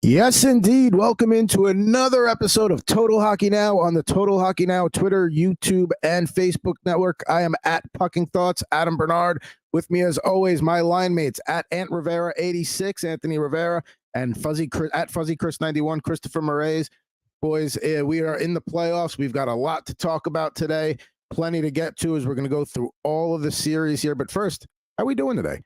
Yes, indeed. Welcome into another episode of Total Hockey Now on the Total Hockey Now Twitter, YouTube, and Facebook network. I am at Pucking Thoughts, Adam Bernard. With me, as always, my line mates at Ant Rivera 86, Anthony Rivera, and at Fuzzy Chris 91, Christopher Morais. Boys, we are in the playoffs. We've got a lot to talk about today. Plenty to get to as we're going to go through all of the series here. But first, how are we doing today?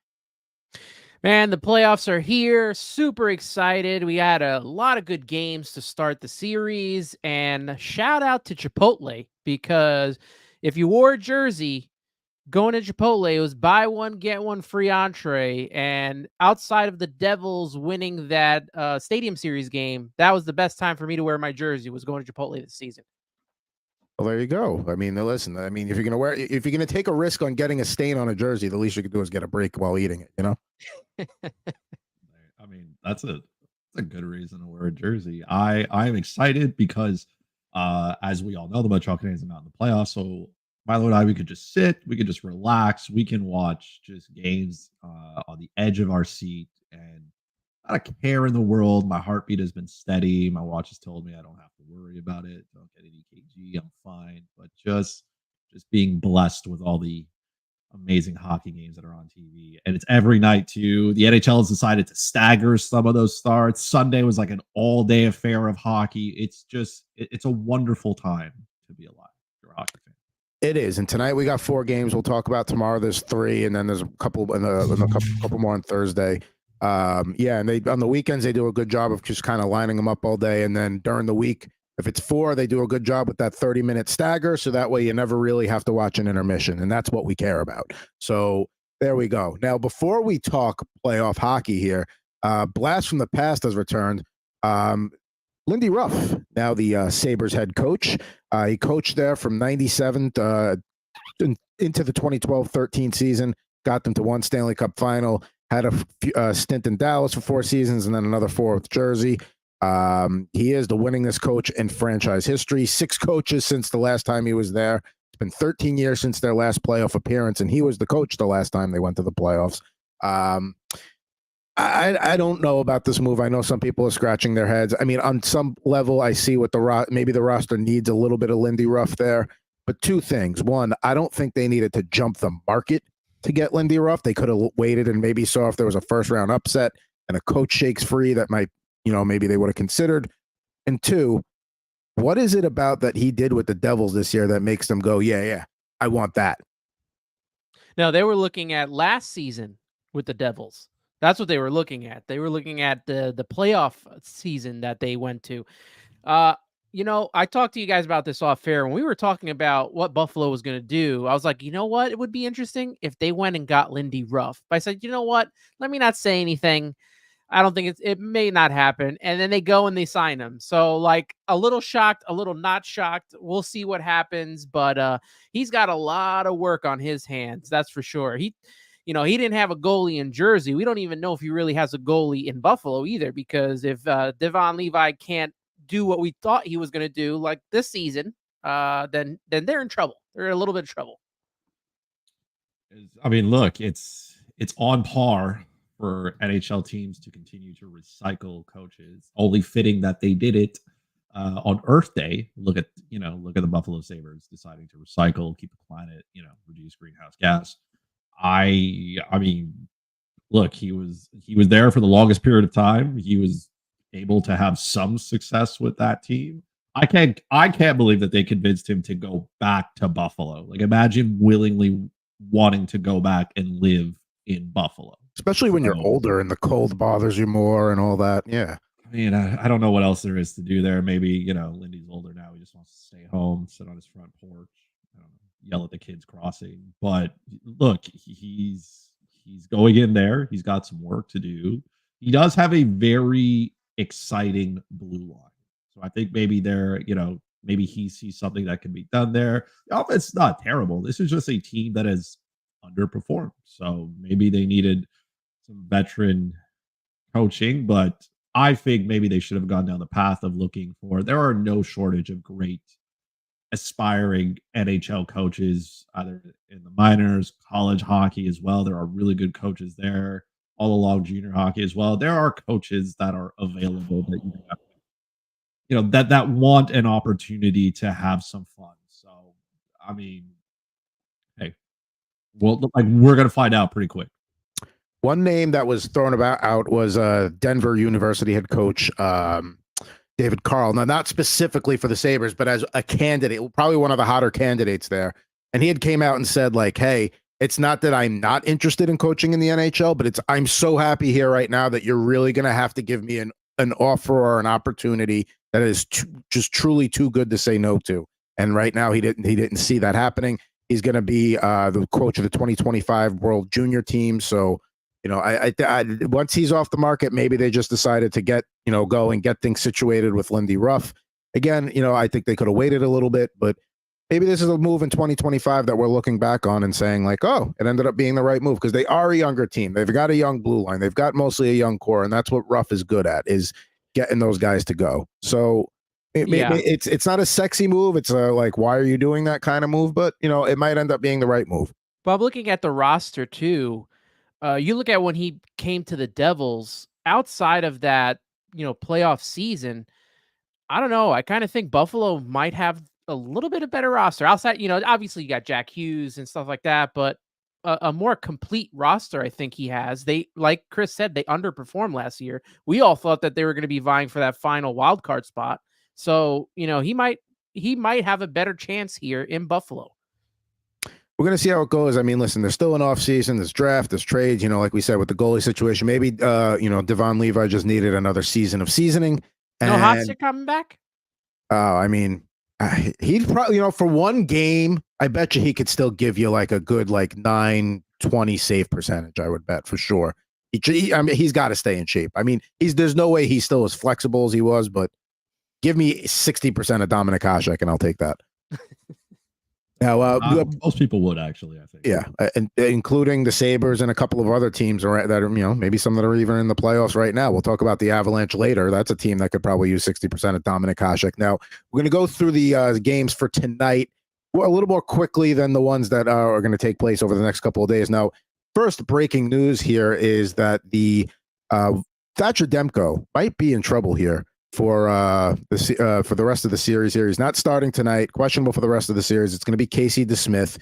Man, the playoffs are here. Super excited. We had a lot of good games to start the series. And shout out to Chipotle, because if you wore a jersey going to Chipotle, it was buy one, get one free entree. And outside of the Devils winning that Stadium Series game, that was the best time for me to wear my jersey, was going to Chipotle this season. Well, there you go. I mean, listen, if you're going to take a risk on getting a stain on a jersey, the least you could do is get a break while eating it, you know? I mean, that's a good reason to wear a jersey. I'm excited because, as we all know, the Montreal Canadiens are not in the playoffs. So Milo and I, we could just sit, we could just relax, we can watch just games on the edge of our seat, and not a care in the world. My heartbeat has been steady. My watch has told me I don't have to worry about it. Don't get an EKG. I'm fine. But just being blessed with all the amazing hockey games that are on TV, and it's every night too. The NHL has decided to stagger some of those starts. Sunday was like an all-day affair of hockey. It's a wonderful time to be alive if you're a hockey fan. It is, and tonight we got 4 games. We'll talk about tomorrow. There's 3, and then there's a couple couple more on Thursday. Yeah, and on the weekends they do a good job of just kind of lining them up all day, and then during the week, if it's 4, they do a good job with that 30-minute stagger, so that way you never really have to watch an intermission, and that's what we care about. So there we go. Now, before we talk playoff hockey here, Blast from the Past has returned. Lindy Ruff, now the Sabres head coach. He coached there from 97 into the 2012-13 season, got them to 1 Stanley Cup final, had a stint in Dallas for 4 seasons, and then another 4 with Jersey. He is the winningest coach in franchise history. 6 coaches since the last time he was there. It's been 13 years since their last playoff appearance, and he was the coach the last time they went to the playoffs. I don't know about this move. I know some people are scratching their heads. I mean, on some level, I see what maybe the roster needs a little bit of Lindy Ruff there. But 2 things. One, I don't think they needed to jump the market to get Lindy Ruff. They could have waited and maybe saw if there was a first-round upset and a coach shakes free that might, maybe they would have considered. And 2, what is it about that he did with the Devils this year that makes them go, yeah, I want that? Now, they were looking at last season with the Devils. That's what they were looking at. They were looking at the playoff season that they went to. I talked to you guys about this off air when we were talking about what Buffalo was going to do. I was like, you know what? It would be interesting if they went and got Lindy Ruff. But I said, you know what? Let me not say anything. I don't think it may not happen. And then they go and they sign him. So like a little shocked, a little not shocked. We'll see what happens. But he's devon a lot of work on his hands. That's for sure. He didn't have a goalie in Jersey. We don't even know if he really has a goalie in Buffalo either, because if Devon Levi can't do what we thought he was going to do like this season, then they're in trouble. They're in a little bit of trouble. I mean, look, it's on par for NHL teams to continue to recycle coaches. Only fitting that they did it on Earth Day. Look at the Buffalo Sabres deciding to recycle, keep the planet, reduce greenhouse gas. I mean, look, he was there for the longest period of time. He was able to have some success with that team. I can't believe that they convinced him to go back to Buffalo. Like, imagine willingly wanting to go back and live in Buffalo. Especially when you're older and the cold bothers you more and all that. Yeah. I mean, I don't know what else there is to do there. Maybe, Lindy's older now. He just wants to stay home, sit on his front porch, yell at the kids crossing. But look, he's going in there. He's got some work to do. He does have a very exciting blue line. So I think maybe maybe he sees something that can be done there. The offense is not terrible. This is just a team that has underperformed. So maybe they needed some veteran coaching, but I think maybe they should have gone down the path of looking for, there are no shortage of great aspiring NHL coaches, either in the minors, college hockey as well. There are really good coaches there. all along junior hockey as well. There are coaches that are available that you have, that want an opportunity to have some fun. So, I mean, hey, well, we're gonna find out pretty quick. One name that was thrown out was Denver University head coach David Carl. Now, not specifically for the Sabres, but as a candidate, probably one of the hotter candidates there. And he had came out and said, like, hey, it's not that I'm not interested in coaching in the NHL, but I'm so happy here right now that you're really going to have to give me an offer or an opportunity that is just truly too good to say no to. And right now he didn't see that happening. He's going to be the coach of the 2025 World Junior team. So, I once he's off the market, maybe they just decided to go and get things situated with Lindy Ruff. Again, I think they could have waited a little bit, but maybe this is a move in 2025 that we're looking back on and saying like, oh, it ended up being the right move because they are a younger team. They've got a young blue line. They've got mostly a young core, and that's what Ruff is good at, is getting those guys to go. So it's not a sexy move. It's like, why are you doing that kind of move? But, it might end up being the right move. But I'm looking at the roster too. You look at when he came to the Devils, outside of that, playoff season, I don't know. I kind of think Buffalo might have a little bit of better roster outside. Obviously you got Jack Hughes and stuff like that, but a more complete roster, I think he has. They, like Chris said, they underperformed last year. We all thought that they were going to be vying for that final wild card spot. So, he might have a better chance here in Buffalo. We're going to see how it goes. I mean, listen, there's still an off season, there's draft, there's trades, like we said, with the goalie situation. Maybe, Devon Levi just needed another season of seasoning. No Hotstick coming back? I mean, he'd probably, for one game, I bet you he could still give you like a good, like 920 save percentage. I would bet for sure. He's got to stay in shape. I mean, there's no way he's still as flexible as he was, but give me 60% of Dominic Hasek and I'll take that. Now, most people would actually, I think. Yeah, and including the Sabres and a couple of other teams that are, maybe some that are even in the playoffs right now. We'll talk about the Avalanche later. That's a team that could probably use 60% of Dominic Hasek. Now, we're going to go through the games for tonight a little more quickly than the ones that are going to take place over the next couple of days. Now, first breaking news here is that the Thatcher Demko might be in trouble here for the rest of the series here. He's not starting tonight, questionable for the rest of the series. It's going to be Casey DeSmith.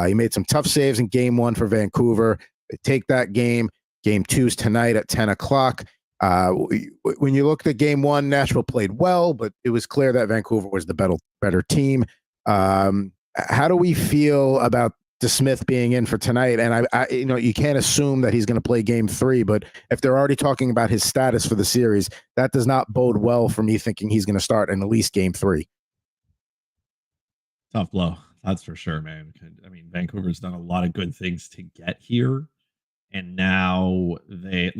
He made some tough saves in game 1 for Vancouver. They take that game. Game 2's tonight at 10 o'clock. When you looked at game 1, Nashville played well, but it was clear that Vancouver was the better team. How do we feel about DeSmith being in for tonight? And you can't assume that he's going to play game 3, but if they're already talking about his status for the series, that does not bode well for me thinking he's going to start in at least game 3. Tough blow. That's for sure, man. I mean, Vancouver's done a lot of good things to get here. And now they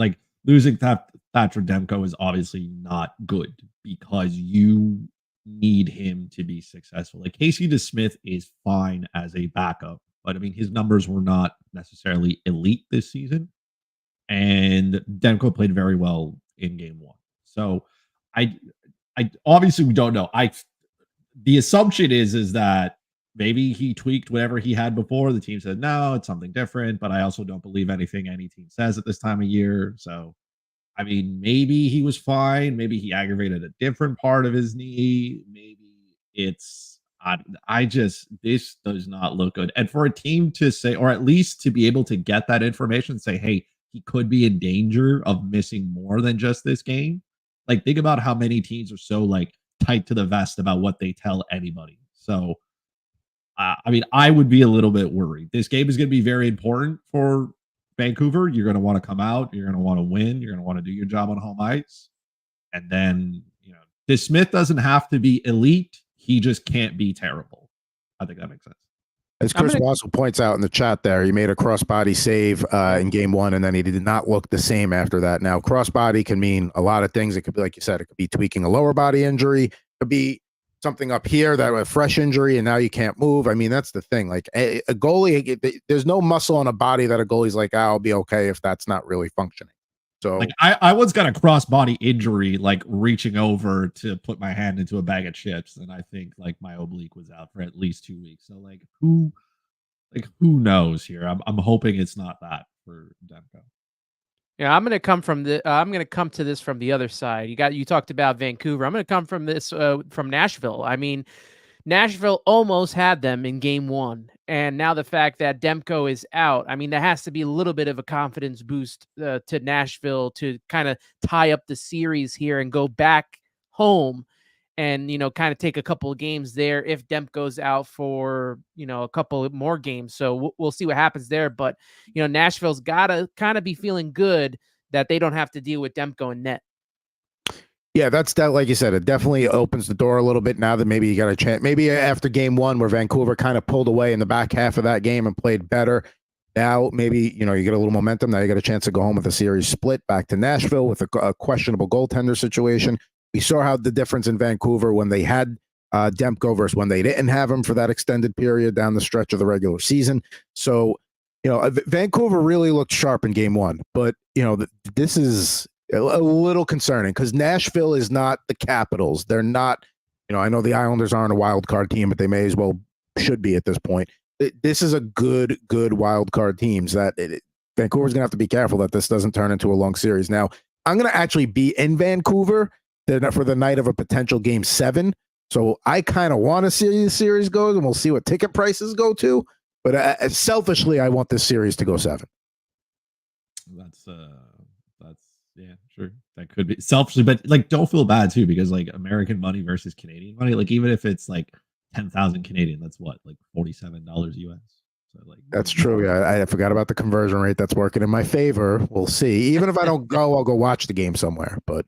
losing Thatcher Demko is obviously not good because you need him to be successful. Like Casey DeSmith is fine as a backup, but I mean, his numbers were not necessarily elite this season. And Demko played very well in game 1. So I obviously we don't know. The assumption is that maybe he tweaked whatever he had before. The team said, no, it's something different, but I also don't believe anything any team says at this time of year. So, I mean, maybe he was fine. Maybe he aggravated a different part of his knee. Maybe it's, this does not look good. And for a team to say, or at least to be able to get that information, say, hey, he could be in danger of missing more than just this game. Like, think about how many teams are so tight to the vest about what they tell anybody. So, I mean, I would be a little bit worried. This game is going to be very important for Vancouver. You're going to want to come out. You're going to want to win. You're going to want to do your job on home ice. And then, DeSmith doesn't have to be elite. He just can't be terrible. I think that makes sense. As Chris also points out in the chat there, he made a crossbody save in game 1, and then he did not look the same after that. Now, crossbody can mean a lot of things. It could be, like you said, it could be tweaking a lower body injury. It could be something up here that a fresh injury and now you can't move. I mean, that's the thing. Like a goalie, there's no muscle on a body that a goalie's like, I'll be okay if that's not really functioning. So I once got a cross-body injury, reaching over to put my hand into a bag of chips, and I think my oblique was out for at least 2 weeks. So who knows here? I'm hoping it's not that for Demko. Yeah, I'm gonna come to this from the other side. You talked about Vancouver. I'm gonna come from this from Nashville. I mean, Nashville almost had them in game one. And now the fact that Demko is out, I mean, that has to be a little bit of a confidence boost to Nashville to kind of tie up the series here and go back home and, kind of take a couple of games there if Demko's out for, a couple of more games. So we'll see what happens there. But, Nashville's got to kind of be feeling good that they don't have to deal with Demko and net. Yeah, that's that. Like you said, it definitely opens the door a little bit now that maybe you got a chance. Maybe after game one, where Vancouver kind of pulled away in the back half of that game and played better. Now, maybe, you get a little momentum. Now you got a chance to go home with a series split back to Nashville with a questionable goaltender situation. We saw how the difference in Vancouver when they had Demko versus when they didn't have him for that extended period down the stretch of the regular season. So, Vancouver really looked sharp in game one. But, this is a little concerning because Nashville is not the Capitals. They're not, I know the Islanders aren't a wild card team, but they may as well should be at this point. This is a good wild card teams that Vancouver's going to have to be careful that this doesn't turn into a long series. Now, I'm going to actually be in Vancouver for the night of a potential game 7. So I kind of want to see the series goes, and we'll see what ticket prices go to. But selfishly, I want this series to go 7. That's yeah, sure. That could be selfishly, but don't feel bad too, because American money versus Canadian money, even if it's 10,000 Canadian, that's what, $47 US. So that's true. Yeah, I forgot about the conversion rate. That's working in my favor. We'll see. Even if I don't go, I'll go watch the game somewhere. But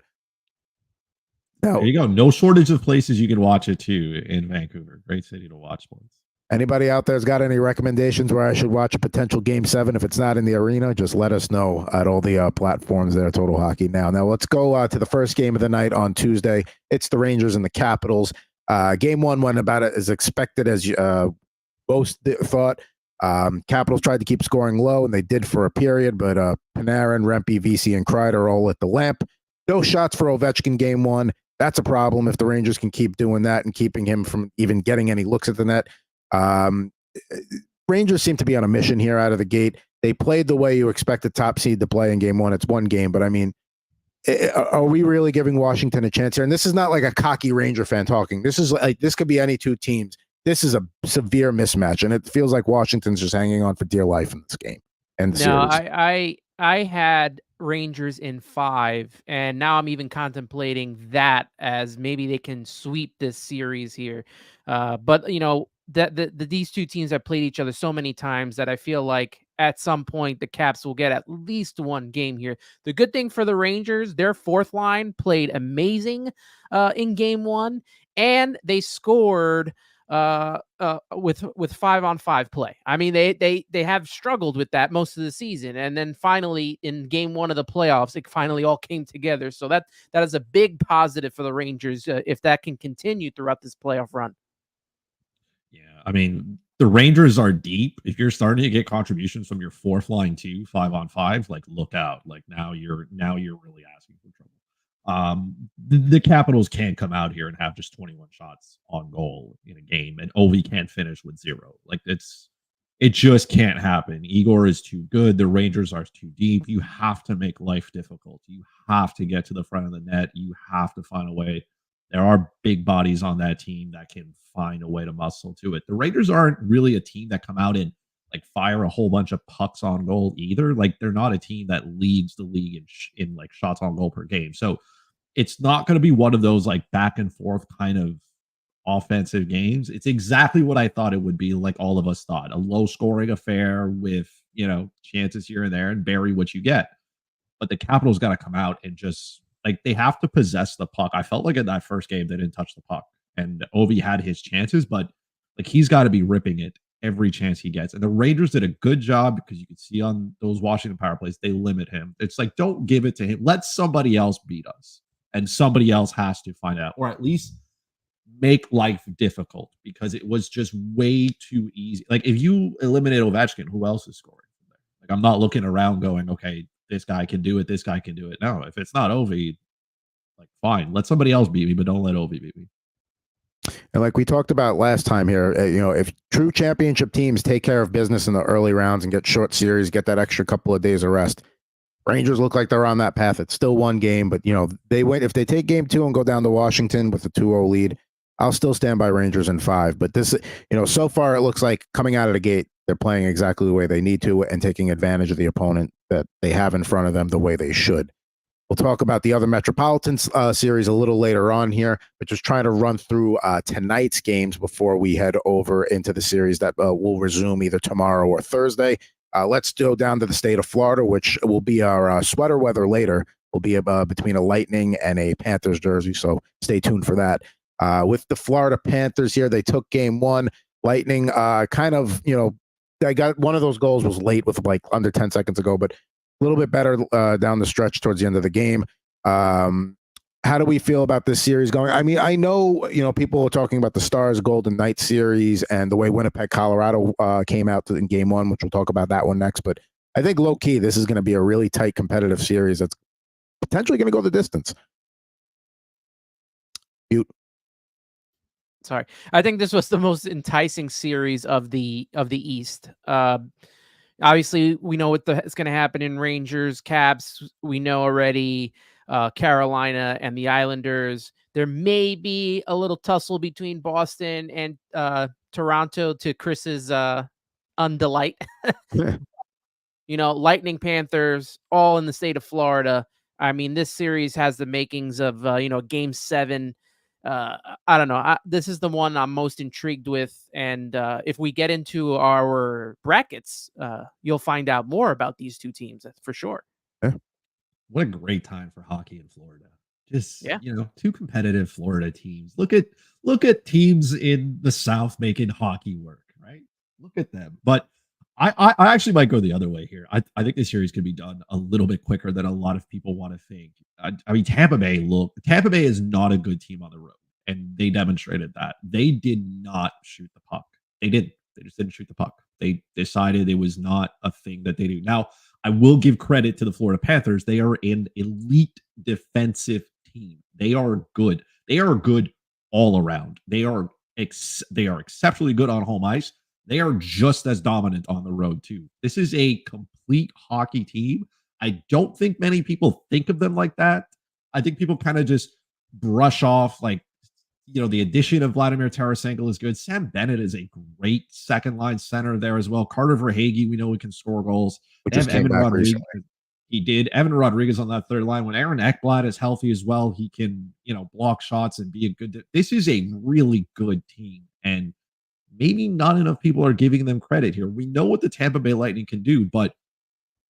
there you go. No shortage of places you can watch it too in Vancouver. Great city to watch sports. Anybody out there's got any recommendations where I should watch a potential game 7? If it's not in the arena, just let us know at all the platforms there, Total Hockey Now. Now let's go to the first game of the night on Tuesday. It's the Rangers and the Capitals. Game 1 went about as expected as most thought. Capitals tried to keep scoring low, and they did for a period, but Panarin, Rempe, VC, and Kreider all lit the lamp. No shots for Ovechkin game 1. That's a problem if the Rangers can keep doing that and keeping him from even getting any looks at the net. Rangers seem to be on a mission here out of the gate. They played the way you expect a top seed to play in game 1. It's one game, but I mean, are we really giving Washington a chance here? And this is not like a cocky Ranger fan talking. This is this could be any two teams. This is a severe mismatch, and it feels like Washington's just hanging on for dear life in this game. And the series. I had Rangers in 5, and now I'm even contemplating that as maybe they can sweep this series here. But these two teams have played each other so many times that I feel like at some point the Caps will get at least one game here. The good thing for the Rangers, their fourth line played amazing in game 1, and they scored with 5-on-5 play. I mean, they have struggled with that most of the season, and then finally in game 1 of the playoffs, it finally all came together. So that is a big positive for the Rangers if that can continue throughout this playoff run. Yeah, I mean, the Rangers are deep. If you're starting to get contributions from your fourth line too, 5-on-5, look out. Now you're really asking for trouble. The Capitals can't come out here and have just 21 shots on goal in a game, and Ovi can't finish with 0. It just can't happen. Igor is too good. The Rangers are too deep. You have to make life difficult. You have to get to the front of the net. You have to find a way. There are big bodies on that team that can find a way to muscle to it. The Raiders aren't really a team that come out and fire a whole bunch of pucks on goal either. They're not a team that leads the league in shots on goal per game. So it's not going to be one of those back and forth kind of offensive games. It's exactly what I thought it would be, all of us thought. A low scoring affair with, chances here and there, and bury what you get. But the Capitals got to come out and just they have to possess the puck. I felt in that first game they didn't touch the puck, and Ovi had his chances, but he's got to be ripping it every chance he gets. And the Rangers did a good job, because you can see on those Washington power plays, they limit him. It's don't give it to him. Let somebody else beat us, and somebody else has to find out, or at least make life difficult, because it was just way too easy. If you eliminate Ovechkin, who else is scoring from there? I'm not looking around going, okay, this guy can do it, this guy can do it. No, if it's not Ovi, fine, let somebody else beat me, but don't let Ovi beat me. And we talked about last time here, if true championship teams take care of business in the early rounds and get short series, get that extra couple of days of rest, Rangers look like they're on that path. It's still one game, but they wait. If they take game 2 and go down to Washington with a 2-0 lead, I'll still stand by Rangers in 5. But this, so far it looks like coming out of the gate, they're playing exactly the way they need to and taking advantage of the opponent that they have in front of them the way they should. We'll talk about the other Metropolitan series a little later on here, but just trying to run through tonight's games before we head over into the series that will resume either tomorrow or Thursday. Let's go down to the state of Florida, which will be our sweater weather later. Will be between a Lightning and a Panthers jersey, so stay tuned for that. With the Florida Panthers here, they took game 1. Lightning they got one of those goals was late with like under 10 seconds ago, but a little bit better down the stretch towards the end of the game. How do we feel about this series going? I mean, I know, people are talking about the Stars Golden Knights series and the way Winnipeg, Colorado came out in game 1, which we'll talk about that one next. But I think low key, this is going to be a really tight competitive series that's potentially going to go the distance. Sorry. I think this was the most enticing series of the East. Obviously, we know what's going to happen in Rangers, Caps. We know already Carolina and the Islanders. There may be a little tussle between Boston and Toronto to Chris's undelight. Lightning, Panthers, all in the state of Florida. I mean, this series has the makings of, game 7. I don't know. This is the one I'm most intrigued with. And if we get into our brackets, you'll find out more about these two teams for sure. Yeah. What a great time for hockey in Florida. Just, two competitive Florida teams. Look at teams in the South making hockey work, right? Look at them. But I actually might go the other way here. I think this series could be done a little bit quicker than a lot of people want to think. I mean, Tampa Bay is not a good team on the road, and they demonstrated that. They did not shoot the puck. They just didn't shoot the puck. They decided it was not a thing that they do. Now, I will give credit to the Florida Panthers. They are an elite defensive team. They are good. They are good all around. They are exceptionally good on home ice. They are just as dominant on the road, too. This is a complete hockey team. I don't think many people think of them like that. I think people kind of just brush off, the addition of Vladimir Tarasenko is good. Sam Bennett is a great second-line center there as well. Carter Verhaeghe, we know he can score goals. Which just came back recently. He did. Evan Rodriguez on that third line. When Aaron Ekblad is healthy as well, he can, block shots and be a good... This is a really good team, and maybe not enough people are giving them credit here. We know what the Tampa Bay Lightning can do, but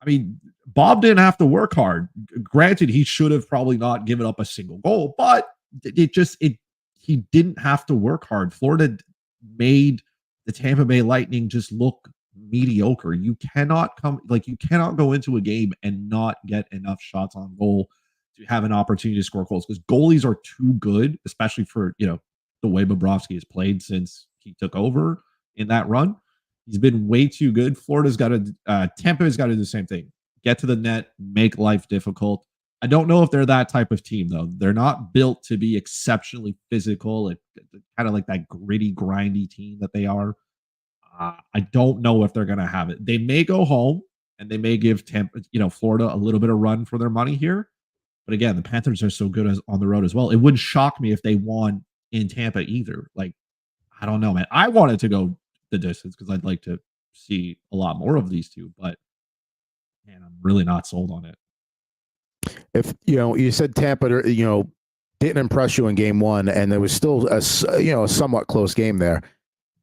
I mean, Bob didn't have to work hard. Granted, he should have probably not given up a single goal, but he didn't have to work hard. Florida made the Tampa Bay Lightning just look mediocre. You cannot go into a game and not get enough shots on goal to have an opportunity to score goals, because goalies are too good, especially for, the way Bobrovsky has played since he took over in that run. He's been way too good. Tampa's got to do the same thing. Get to the net, make life difficult. I don't know if they're that type of team, though. They're not built to be exceptionally physical and kind of like that gritty, grindy team that they are. I don't know if they're going to have it. They may go home and they may give Florida a little bit of run for their money here. But again, the Panthers are so good on the road as well. It wouldn't shock me if they won in Tampa either. I don't know, man. I wanted to go the distance because I'd like to see a lot more of these two, but man, I'm really not sold on it. If you said Tampa, didn't impress you in game 1, and there was still a somewhat close game there.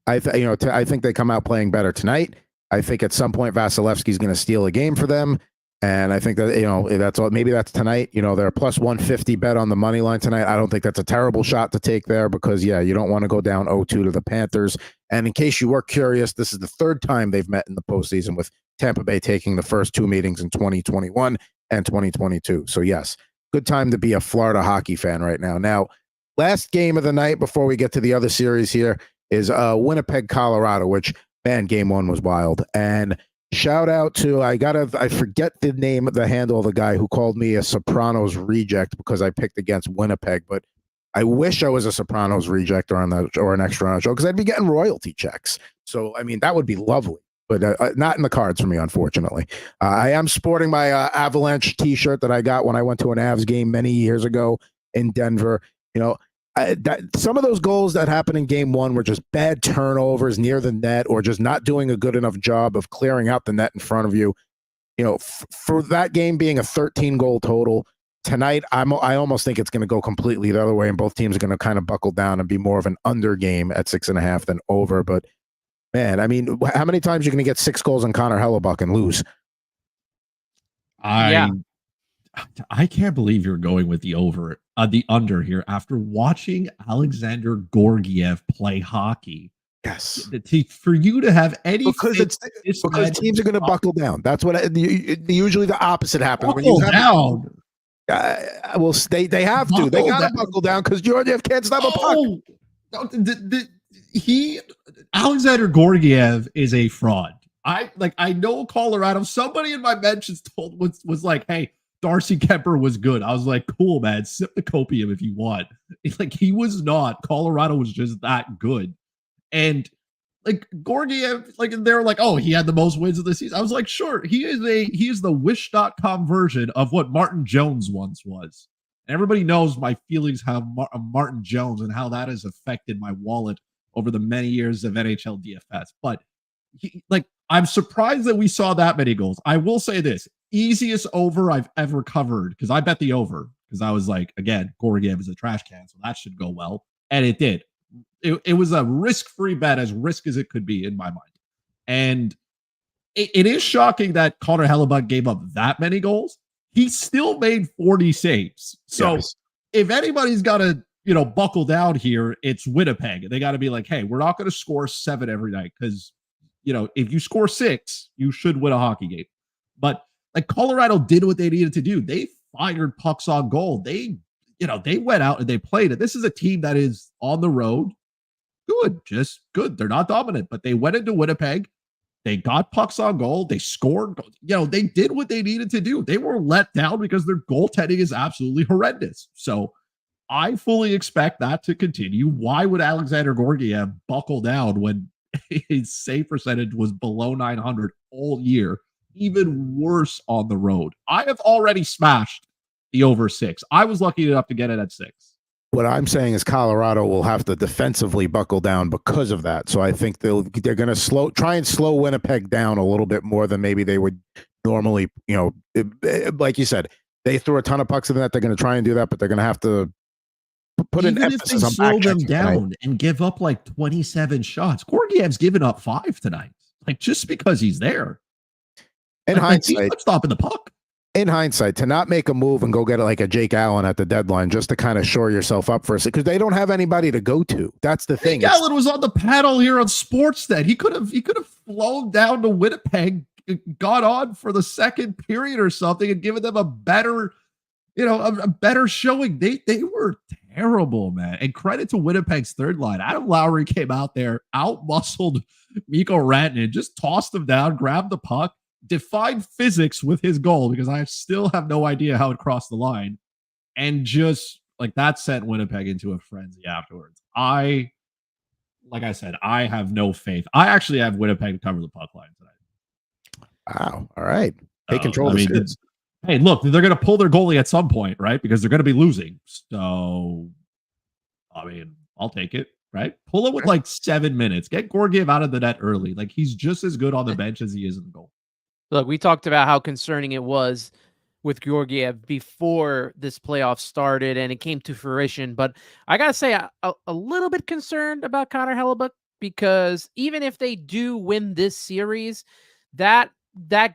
I think they come out playing better tonight. I think at some point Vasilevsky's going to steal a game for them. And I think that, that's all. Maybe that's tonight. They're a plus 150 bet on the money line tonight. I don't think that's a terrible shot to take there because, you don't want to go down 0-2 to the Panthers. And in case you were curious, this is the third time they've met in the postseason, with Tampa Bay taking the first 2 meetings in 2021 and 2022. So, yes, good time to be a Florida hockey fan right now. Now, last game of the night before we get to the other series here is Winnipeg, Colorado, which, man, game 1 was wild. And shout out to, I forget the handle of the guy who called me a Sopranos reject because I picked against Winnipeg, but I wish I was a Sopranos reject or an extra on the show because I'd be getting royalty checks. So, I mean, that would be lovely. but not in the cards for me, unfortunately. I am sporting my Avalanche T-shirt that I got when I went to an Avs game many years ago in Denver. You know, some of those goals that happened in game one were just bad turnovers near the net or just not doing a good enough job of clearing out the net in front of you. You know, for that game being a 13-goal total, tonight, I almost think it's going to go completely the other way, and both teams are going to kind of buckle down and be more of an under game at 6.5 than over. But man, I mean, how many times are you going to get 6 goals on Connor Hellebuck and lose? I can't believe you're going with the under here after watching Alexander Gorgiev play hockey. Yes, for you to have any because teams are going to buckle down. That's what usually the opposite happens. Buckle down. Well, they have to. They got to buckle down because Georgiev can't stop a puck. Alexander Gorgiev is a fraud. I know Colorado. Somebody in my mentions was like, "Hey, Darcy Kemper was good." I was like, "Cool, man. Sip the copium if you want." It's like he was not. Colorado was just that good, and like Gorgiev, like they're like, "Oh, he had the most wins of the season." I was like, "Sure, he is the Wish.com version of what Martin Jones once was." And everybody knows my feelings of Martin Jones and how that has affected my wallet over the many years of NHL DFS. But I'm surprised that we saw that many goals. I will say this: easiest over I've ever covered, because I bet the over, because I was like, again, Gorgiev is a trash can, so that should go well. And it did. It was a risk-free bet, as risk as it could be in my mind. And it is shocking that Connor Hellebuck gave up that many goals. He still made 40 saves. So if anybody's got to, buckle down here, it's Winnipeg. They got to be like, hey, we're not going to score 7 every night, because, if you score 6, you should win a hockey game. But like Colorado did what they needed to do. They fired pucks on goal. They went out and they played it. This is a team that is on the road. Good, just good. They're not dominant, but they went into Winnipeg. They got pucks on goal. They scored. They did what they needed to do. They were let down because their goaltending is absolutely horrendous. So I fully expect that to continue. Why would Alexander Gorgiev buckle down when his save percentage was below 900 all year? Even worse on the road. I have already smashed the over 6. I was lucky enough to get it at 6. What I'm saying is Colorado will have to defensively buckle down because of that. So I think they're going to try and slow Winnipeg down a little bit more than maybe they would normally. Like you said, they threw a ton of pucks in that. They're going to try and do that, but they're going to have to put an emphasis on slow them down and give up like 27 shots. Gorgiev's given up 5 tonight, just because he's there. In hindsight, he's stopping the puck. In hindsight, to not make a move and go get like a Jake Allen at the deadline just to kind of shore yourself up for a second, because they don't have anybody to go to. That's the thing. Jake Allen was on the paddle here on Sportsnet. He could have flown down to Winnipeg, got on for the second period or something, and given them a better, a better showing. They were terrible, man. And credit to Winnipeg's third line. Adam Lowry came out there, out-muscled Mikko Rantanen, just tossed him down, grabbed the puck, defied physics with his goal, because I still have no idea how it crossed the line, and just that sent Winnipeg into a frenzy afterwards. Like I said, I have no faith. I actually have Winnipeg to cover the puck line tonight. Wow. All right. Take control. Hey, look, they're going to pull their goalie at some point, right? Because they're going to be losing. So, I'll take it, right? Pull it with 7 minutes. Get Gorgiev out of the net early. He's just as good on the bench as he is in the goal. Look, we talked about how concerning it was with Georgiev before this playoff started and it came to fruition. But I got to say, a little bit concerned about Connor Hellebuck, because even if they do win this series, that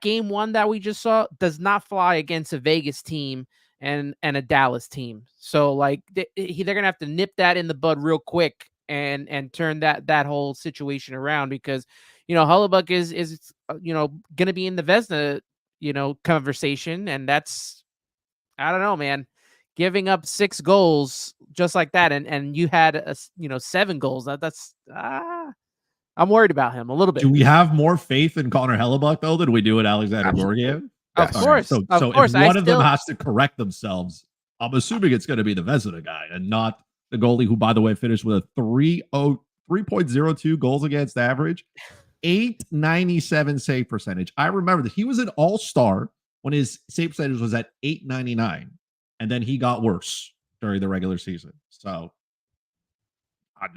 game one that we just saw does not fly against a Vegas team and a Dallas team. So they're going to have to nip that in the bud real quick and turn that whole situation around, because Hellebuck is going to be in the Vezina, conversation. And that's, I don't know, man, giving up 6 goals just like that. And you had, 7 goals. I'm worried about him a little bit. Do we have more faith in Connor Hellebuck, though, than we do in Alexander Gorgiev? Of course. So if one of them has to correct themselves, I'm assuming it's going to be the Vezina guy and not the goalie, who, by the way, finished with a 3.02 goals against average, 897 save percentage. I remember that he was an all-star when his save percentage was at 899, and then he got worse during the regular season. So,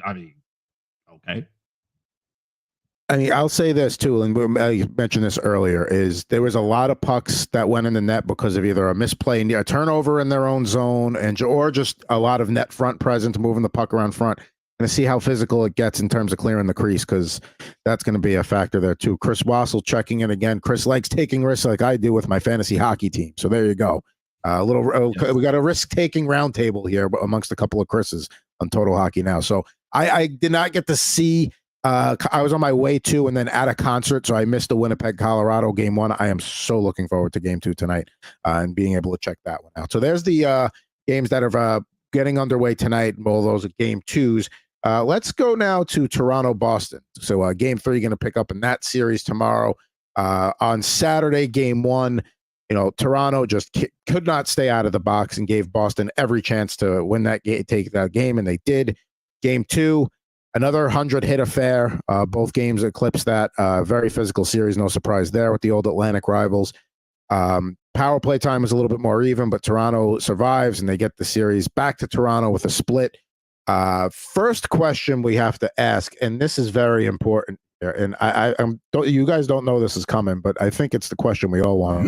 I mean, okay. I mean, I'll say this too, and I mentioned this earlier, is there was a lot of pucks that went in the net because of either a misplay, a turnover in their own zone, or just a lot of net front presence, moving the puck around front. And to see how physical it gets in terms of clearing the crease, because that's going to be a factor there too. Chris Wassel checking in again. Chris likes taking risks like I do with my fantasy hockey team. So there you go. We got a risk-taking roundtable here amongst a couple of Chris's on Total Hockey Now. So I did not get to see. I was on my way to and then at a concert, so I missed the Winnipeg, Colorado game 1. I am so looking forward to game 2 tonight and being able to check that one out. So there's the games that are getting underway tonight. All those are game 2s. Let's go now to Toronto-Boston. So game 3 going to pick up in that series tomorrow. On Saturday, game 1, Toronto just could not stay out of the box and gave Boston every chance to win that game, take that game, and they did. Game 2, another 100-hit affair. Both games eclipsed that. Very physical series, no surprise there with the old Atlantic rivals. Power play time is a little bit more even, but Toronto survives, and they get the series back to Toronto with a split. First question we have to ask, and this is very important, and you guys don't know this is coming, but I think it's the question we all want.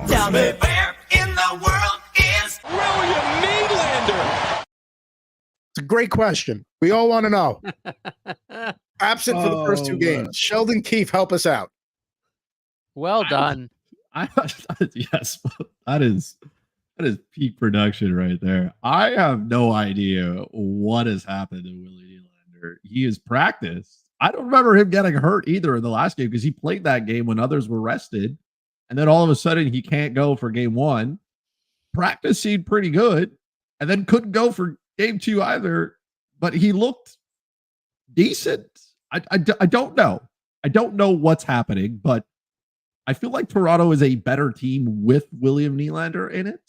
Tell me where in the world is William Nylander? It's a great question. We all want to know. Absent for the first 2 games. Sheldon Keefe, help us out. Well done. Yes, that is peak production right there. I have no idea what has happened to Willie Nylander. He has practiced. I don't remember him getting hurt either in the last game because he played that game when others were rested. And then all of a sudden he can't go for game 1. Practice seemed pretty good. And then couldn't go for game 2 either. But he looked decent. I don't know. I don't know what's happening, but I feel like Toronto is a better team with William Nylander in it.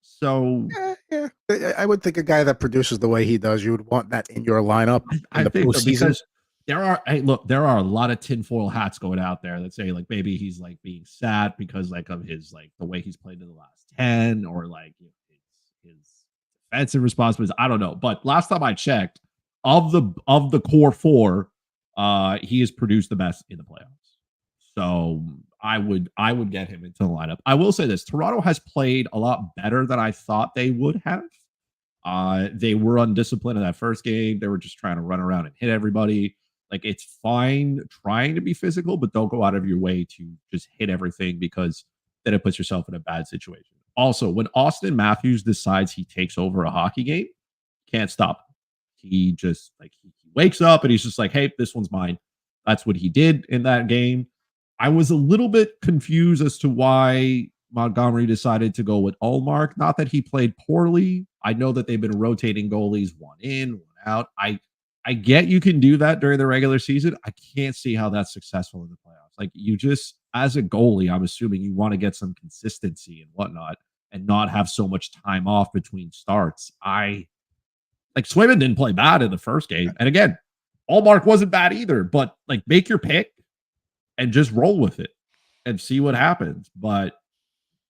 So yeah. I would think a guy that produces the way he does, you would want that in your lineup in the postseason. There are a lot of tinfoil hats going out there that say like maybe he's like being sad because like of his like the way he's played in the last 10 or like his defensive responsibilities. I don't know, but last time I checked, of the core 4, he has produced the best in the playoffs. So I would get him into the lineup. I will say this: Toronto has played a lot better than I thought they would have. They were undisciplined in that first game. They were just trying to run around and hit everybody. Like, it's fine trying to be physical, but don't go out of your way to just hit everything because then it puts yourself in a bad situation. Also, when Austin Matthews decides he takes over a hockey game, can't stop him. He just like he wakes up and he's just like, hey, this one's mine. That's what he did in that game. I was a little bit confused as to why Montgomery decided to go with Ullmark. Not that he played poorly. I know that they've been rotating goalies, one in, one out. I get you can do that during the regular season. I can't see how that's successful in the playoffs. Like, you just, as a goalie, I'm assuming you want to get some consistency and whatnot and not have so much time off between starts. Like, Swayman didn't play bad in the first game. And again, Ullmark wasn't bad either, but like, make your pick and just roll with it and see what happens. But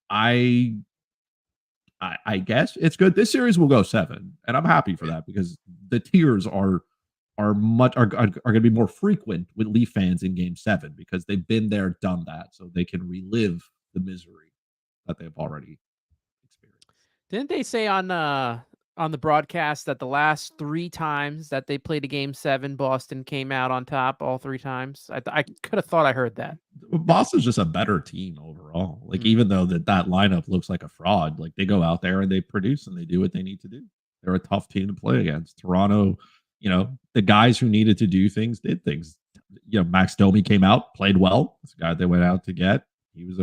I guess it's good. This series will go 7, and I'm happy for that because the tears are going to be more frequent with Leaf fans in Game 7 because they've been there, done that, so they can relive the misery that they've already experienced. Didn't they say on the broadcast that the last 3 times that they played a Game 7, Boston came out on top all 3 times? I could have thought I heard that. Boston's just a better team overall. Like, even though that lineup looks like a fraud, like, they go out there and they produce and they do what they need to do. They're a tough team to play against. Toronto, the guys who needed to do things did things. Max Domi came out, played well. That's the guy they went out to get. He was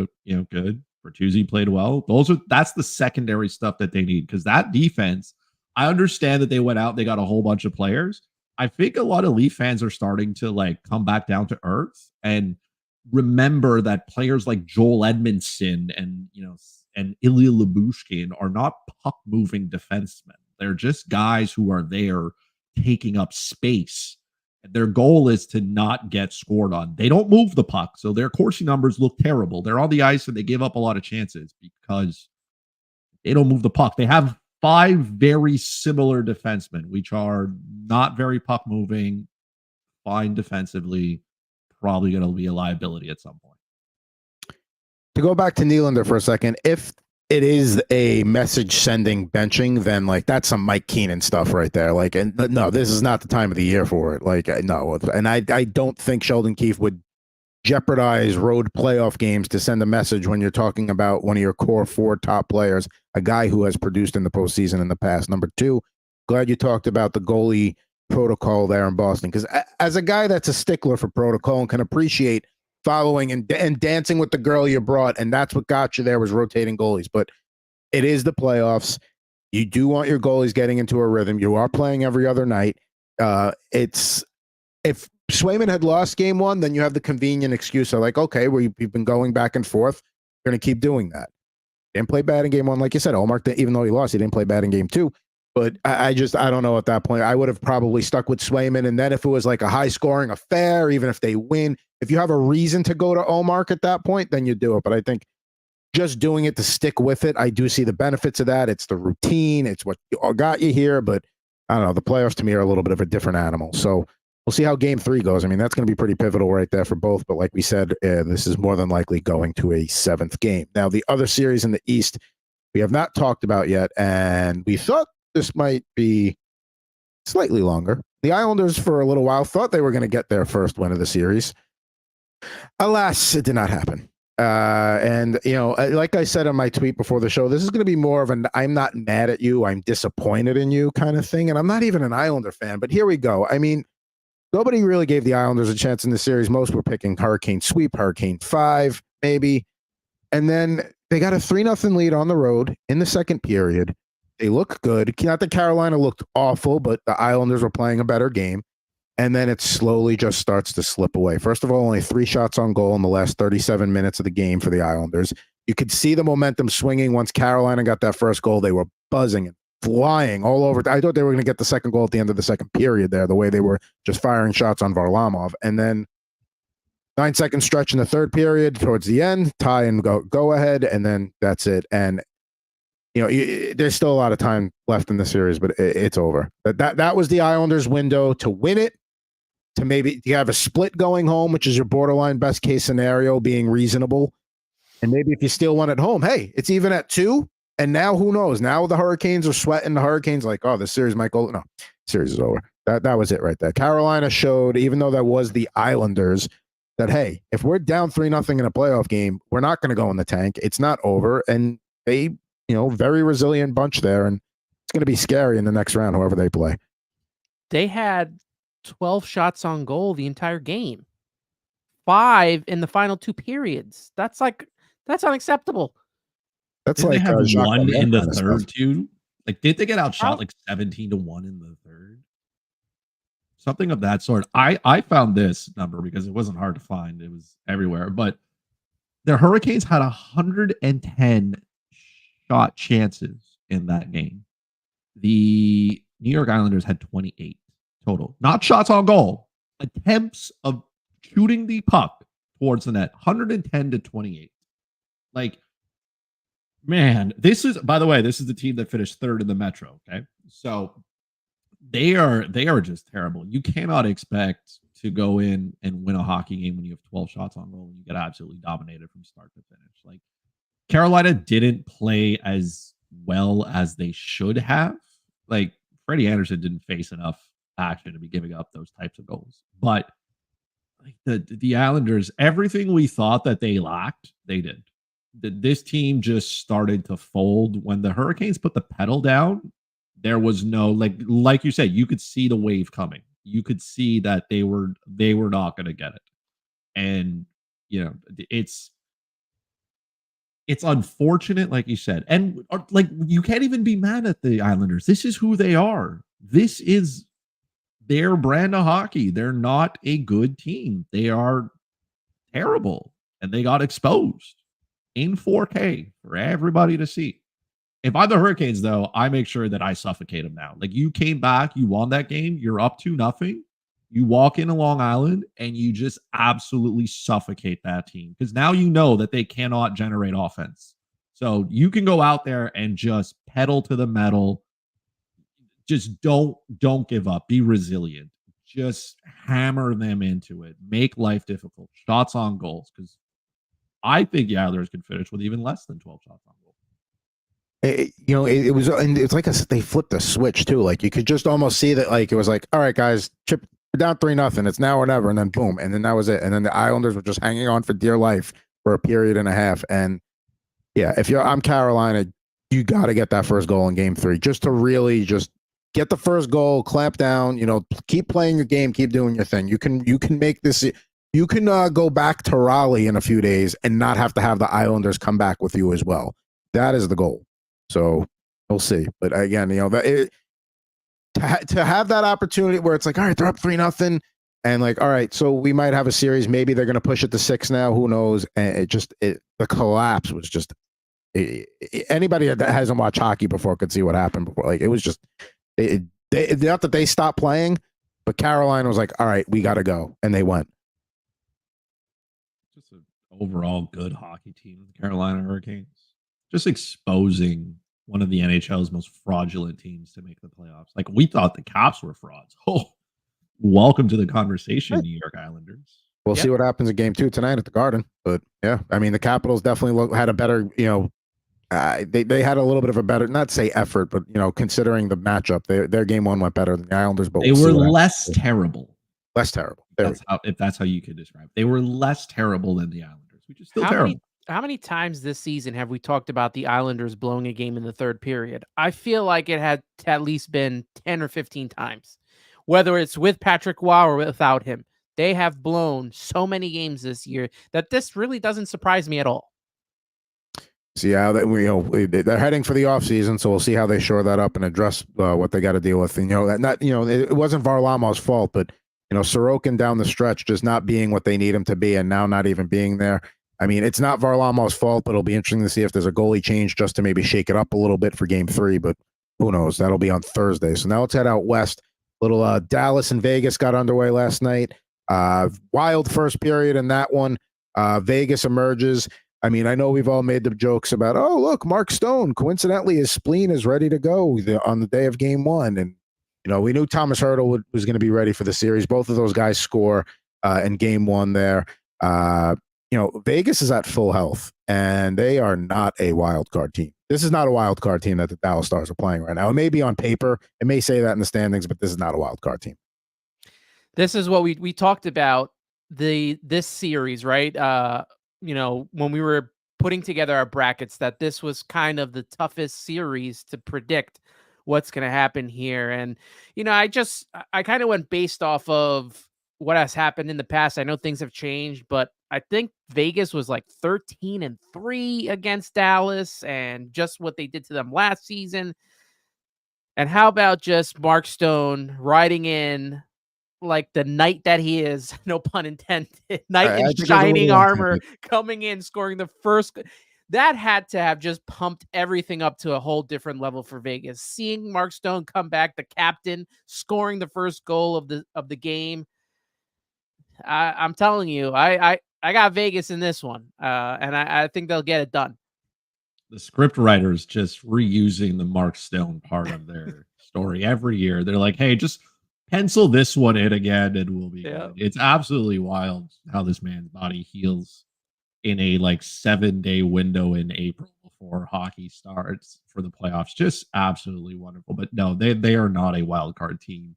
good. Bertuzzi played well. That's the secondary stuff that they need, because that defense, I understand that they went out, they got a whole bunch of players. I think a lot of Leaf fans are starting to like come back down to earth and remember that players like Joel Edmondson and and Ilya Lyubushkin are not puck-moving defensemen. They're just guys who are there taking up space. Their goal is to not get scored on. They don't move the puck, so their Corsi numbers look terrible. They're on the ice and they give up a lot of chances because they don't move the puck. They have 5 very similar defensemen, which are not very puck moving, fine defensively, probably going to be a liability at some point. To go back to Nylander for a second, if it is a message sending benching, then like that's some Mike Keenan stuff right there. Like, and no, this is not the time of the year for it. Like, no, and I don't think Sheldon Keefe would jeopardize road playoff games to send a message when you're talking about one of your core 4 top players, a guy who has produced in the postseason in the past. Number 2, glad you talked about the goalie protocol there in Boston, because as a guy that's a stickler for protocol and can appreciate following and dancing with the girl you brought, and that's what got you there was rotating goalies. But it is the playoffs. You do want your goalies getting into a rhythm. You are playing every other night. It's if Swayman had lost game 1, then you have the convenient excuse of like, okay, we've been going back and forth. We're going to keep doing that. Didn't play bad in game 1, like you said. Ullmark, even though he lost, he didn't play bad in game 2. But I don't know at that point. I would have probably stuck with Swayman. And then if it was like a high scoring affair, even if they win, if you have a reason to go to Ullmark at that point, then you do it. But I think just doing it to stick with it, I do see the benefits of that. It's the routine. It's what got you here. But I don't know. The playoffs to me are a little bit of a different animal. So we'll see how game 3 goes. I mean, that's going to be pretty pivotal right there for both. But like we said, this is more than likely going to a 7th game. Now, the other series in the East, we have not talked about yet. And we thought this might be slightly longer. The Islanders, for a little while, thought they were going to get their first win of the series. Alas, it did not happen. And, you know, like I said on my tweet before the show, this is going to be more of an I'm not mad at you, I'm disappointed in you kind of thing. And I'm not even an Islander fan, but here we go. I mean, nobody really gave the Islanders a chance in the series. Most were picking Hurricane sweep, Hurricane 5, maybe. And then they got a 3-0 lead on the road in the second period. They look good. Not that Carolina looked awful, but the Islanders were playing a better game. And then it slowly just starts to slip away. First of all, only 3 shots on goal in the last 37 minutes of the game for the Islanders. You could see the momentum swinging once Carolina got that first goal. They were buzzing and flying all over. I thought they were going to get the second goal at the end of the second period there, the way they were just firing shots on Varlamov. And then 9-second stretch in the third period towards the end, tie and go ahead, and then that's it. And you know, there's still a lot of time left in the series, but it's over. That was the Islanders' window to win it, to maybe you have a split going home, which is your borderline best case scenario, being reasonable. And maybe if you still won at home, hey, it's even at 2. And now who knows? Now the Hurricanes are sweating. The Hurricanes like, oh, the series might go. No, series is over. That was it right there. Carolina showed, even though that was the Islanders, that, hey, if we're down 3-0 in a playoff game, we're not going to go in the tank. It's not over. And they, you know, very resilient bunch there. And it's going to be scary in the next round, whoever they play. They had 12 shots on goal the entire game. 5 in the final 2 periods. That's unacceptable. That's Didn't like they have Jacques 1 Lemaire in the kind of third stuff. too. Like, did they get outshot like 17-1 in the third? Something of that sort. I found this number because it wasn't hard to find. It was everywhere. But the Hurricanes had 110 shot chances in that game. The New York Islanders had 28 total. Not shots on goal. Attempts of shooting the puck towards the net. 110 to 28. Like, man, this is, by the way, this is the team that finished 3rd in the Metro. Okay. So they are just terrible. You cannot expect to go in and win a hockey game when you have 12 shots on goal and you get absolutely dominated from start to finish. Like, Carolina didn't play as well as they should have. Like, Freddie Anderson didn't face enough action to be giving up those types of goals. But like the Islanders, everything we thought that they lacked, they did. This team just started to fold when the Hurricanes put the pedal down. There was no, like you said, you could see the wave coming. You could see that they were not going to get it. And, you know, it's unfortunate, like you said. And like, you can't even be mad at the Islanders. This is who they are. This is their brand of hockey. They're not a good team. They are terrible, and they got exposed in 4K for everybody to see. If I'm the Hurricanes, though, I make sure that I suffocate them now. Like, you came back, you won that game, you're up 2-0. You walk into Long Island and you just absolutely suffocate that team because now you know that they cannot generate offense. So you can go out there and just pedal to the metal. Just don't give up. Be resilient. Just hammer them into it. Make life difficult. Shots on goals, because I think the Islanders can finish with even less than 12 shots on goal. It was, and it's like they flipped a switch too. Like you could just almost see that. Like it was like, all right, guys, we're down 3-0. It's now or never, and then boom, and then that was it. And then the Islanders were just hanging on for dear life for a period and a half. And yeah, I'm Carolina, you got to get that first goal in Game 3 just to really just get the first goal, clamp down. Keep playing your game, keep doing your thing. You can make this. You can go back to Raleigh in a few days and not have to have the Islanders come back with you as well. That is the goal. So we'll see. But again, to have that opportunity where it's like, all right, they're up 3-0, and like, all right, so we might have a series. Maybe they're going to push it to 6 now. Who knows? And the collapse was just. Anybody that hasn't watched hockey before could see what happened before. Like it was just, not that they stopped playing, but Carolina was like, all right, we got to go, and they went. Just an overall good hockey team, the Carolina Hurricanes. Just exposing one of the NHL's most fraudulent teams to make the playoffs. Like, we thought the Caps were frauds. Oh, welcome to the conversation, New York Islanders. We'll see what happens in Game 2 tonight at the Garden. But yeah, I mean, the Capitals definitely had a better, they had a little bit of a better, not say effort, but considering the matchup, their Game 1 went better than the Islanders. But they were less terrible. Less terrible. If that's how you could describe it. They were less terrible than the Islanders, which is still terrible. How many times this season have we talked about the Islanders blowing a game in the third period? I feel like it had at least been 10 or 15 times, whether it's with Patrick Roy or without him. They have blown so many games this year that this really doesn't surprise me at all. See how they're heading for the offseason, so we'll see how they shore that up and address what they got to deal with. And it wasn't Varlamov's fault, but Sorokin down the stretch just not being what they need him to be, and now not even being there. I mean, it's not Varlamov's fault, but it'll be interesting to see if there's a goalie change just to maybe shake it up a little bit for Game 3. But who knows? That'll be on Thursday. So now let's head out west. Little Dallas and Vegas got underway last night. Wild first period in that one. Vegas emerges. I mean, I know we've all made the jokes about, oh, look, Mark Stone, coincidentally, his spleen is ready to go on the day of Game 1. And, we knew Thomas Hertl was going to be ready for the series. Both of those guys score in Game 1 there. Vegas is at full health, and they are not a wild card team. This is not a wild card team that the Dallas Stars are playing right now. It may be on paper. It may say that in the standings, but this is not a wild card team. This is what we talked about this series, right? When we were putting together our brackets, that this was kind of the toughest series to predict what's going to happen here. And, I kind of went based off of what has happened in the past. I know things have changed, but I think Vegas was like 13-3 against Dallas, and just what they did to them last season. And how about just Mark Stone riding in like the knight that he is, no pun intended, knight in shining armor, coming in, scoring the first. That had to have just pumped everything up to a whole different level for Vegas. Seeing Mark Stone come back, the captain, scoring the first goal of the game. I'm telling you, I got Vegas in this one, and I think they'll get it done. The script writers just reusing the Mark Stone part of their story every year. They're like, hey, just pencil this one in again and we'll be good. It's absolutely wild how this man's body heals in a 7-day window in April before hockey starts for the playoffs. Just absolutely wonderful. But no, they are not a wild card team.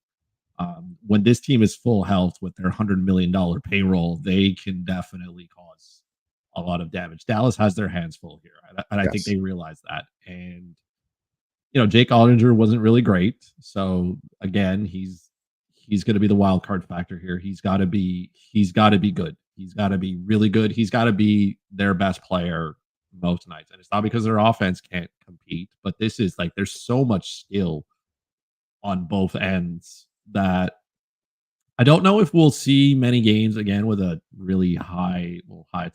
When this team is full health with their $100 million payroll, they can definitely cause a lot of damage. Dallas has their hands full here, and I think they realize that. And Jake Ottinger wasn't really great, so again, he's going to be the wild card factor here. He's got to be good. He's got to be really good. He's got to be their best player most nights, and it's not because their offense can't compete, but this is there's so much skill on both ends that I don't know if we'll see many games again with a really high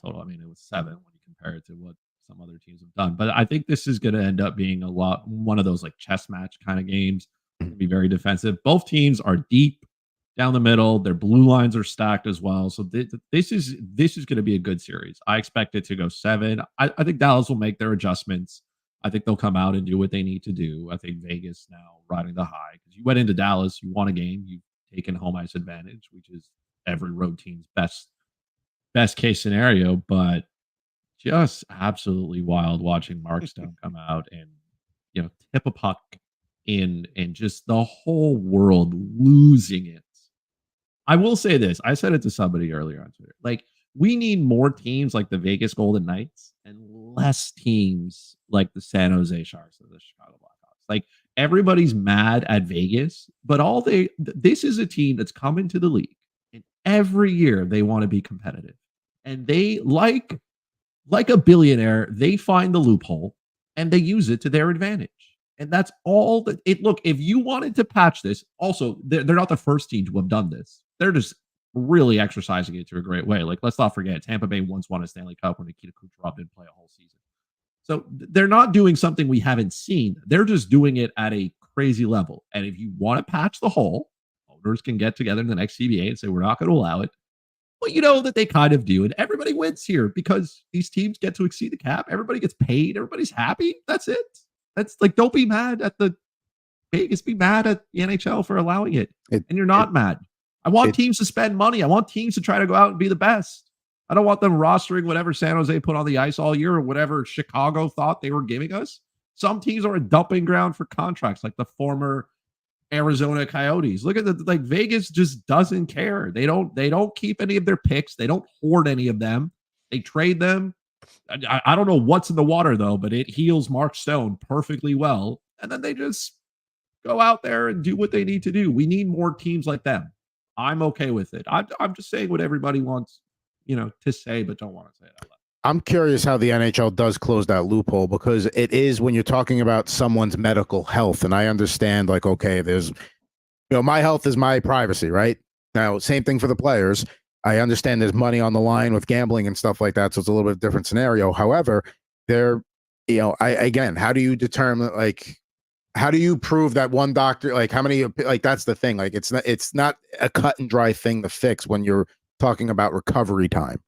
total. I mean, it was 7 when you compare it to what some other teams have done. But I think this is going to end up being one of those like chess match kind of games. It's gonna be very defensive. Both teams are deep down the middle. Their blue lines are stacked as well. So this is going to be a good series. I expect it to go 7. I think Dallas will make their adjustments. I think they'll come out and do what they need to do. I think Vegas now riding the high because you went into Dallas, you won a game, you've taken home ice advantage, which is every road team's best case scenario. But just absolutely wild watching Mark Stone come out and tip a puck in and just the whole world losing it. I will say this. I said it to somebody earlier on Twitter. Like, we need more teams like the Vegas Golden Knights and less teams like the San Jose Sharks or the Chicago Blackhawks. Like, everybody's mad at Vegas, but this is a team that's come into the league, and every year they want to be competitive. And they, like a billionaire, they find the loophole and they use it to their advantage. And that's all that look, if you wanted to patch this, also, they're not the first team to have done this. They're just really exercising it to a great way. Like, let's not forget, Tampa Bay once won a Stanley Cup when Nikita Kucherov didn't play a whole season. So they're not doing something we haven't seen. They're just doing it at a crazy level. And if you want to patch the hole, owners can get together in the next CBA and say, we're not going to allow it. Well, you know that they kind of do. And everybody wins here because these teams get to exceed the cap. Everybody gets paid. Everybody's happy. That's it. That's like, don't be mad at the Vegas. Be mad at the NHL for allowing it. And you're not mad. I want teams to spend money. I want teams to try to go out and be the best. I don't want them rostering whatever San Jose put on the ice all year or whatever Chicago thought they were giving us. Some teams are a dumping ground for contracts, like the former Arizona Coyotes. Look at Vegas just doesn't care. They don't keep any of their picks. They don't hoard any of them. They trade them. I don't know what's in the water though, but it heals Mark Stone perfectly well. And then they just go out there and do what they need to do. We need more teams like them. I'm okay with it. I'm just saying what everybody wants, to say, but don't want to say it out loud. I'm curious how the NHL does close that loophole, because it is when you're talking about someone's medical health. And I understand, like, okay, there's, my health is my privacy, right? Now, same thing for the players. I understand there's money on the line with gambling and stuff like that. So it's a little bit different scenario. However, again, how do you determine, like, how do you prove that one doctor, like how many, like, that's the thing. Like, it's not a cut and dry thing to fix when you're talking about recovery time.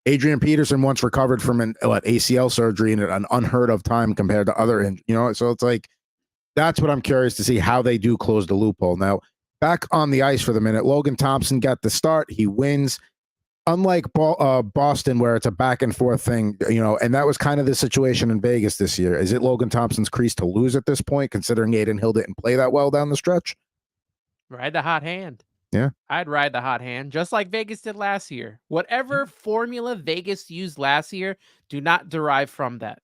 Adrian Peterson once recovered from an ACL surgery in an unheard of time compared to other, so it's like, that's what I'm curious to see, how they do close the loophole. Now, back on the ice for the minute, Logan Thompson got the start. He wins. Unlike Boston, where it's a back and forth thing, and that was kind of the situation in Vegas this year. Is it Logan Thompson's crease to lose at this point, considering Aiden Hill didn't play that well down the stretch? Ride the hot hand. Yeah. I'd ride the hot hand, just like Vegas did last year. Whatever formula Vegas used last year, do not derive from that.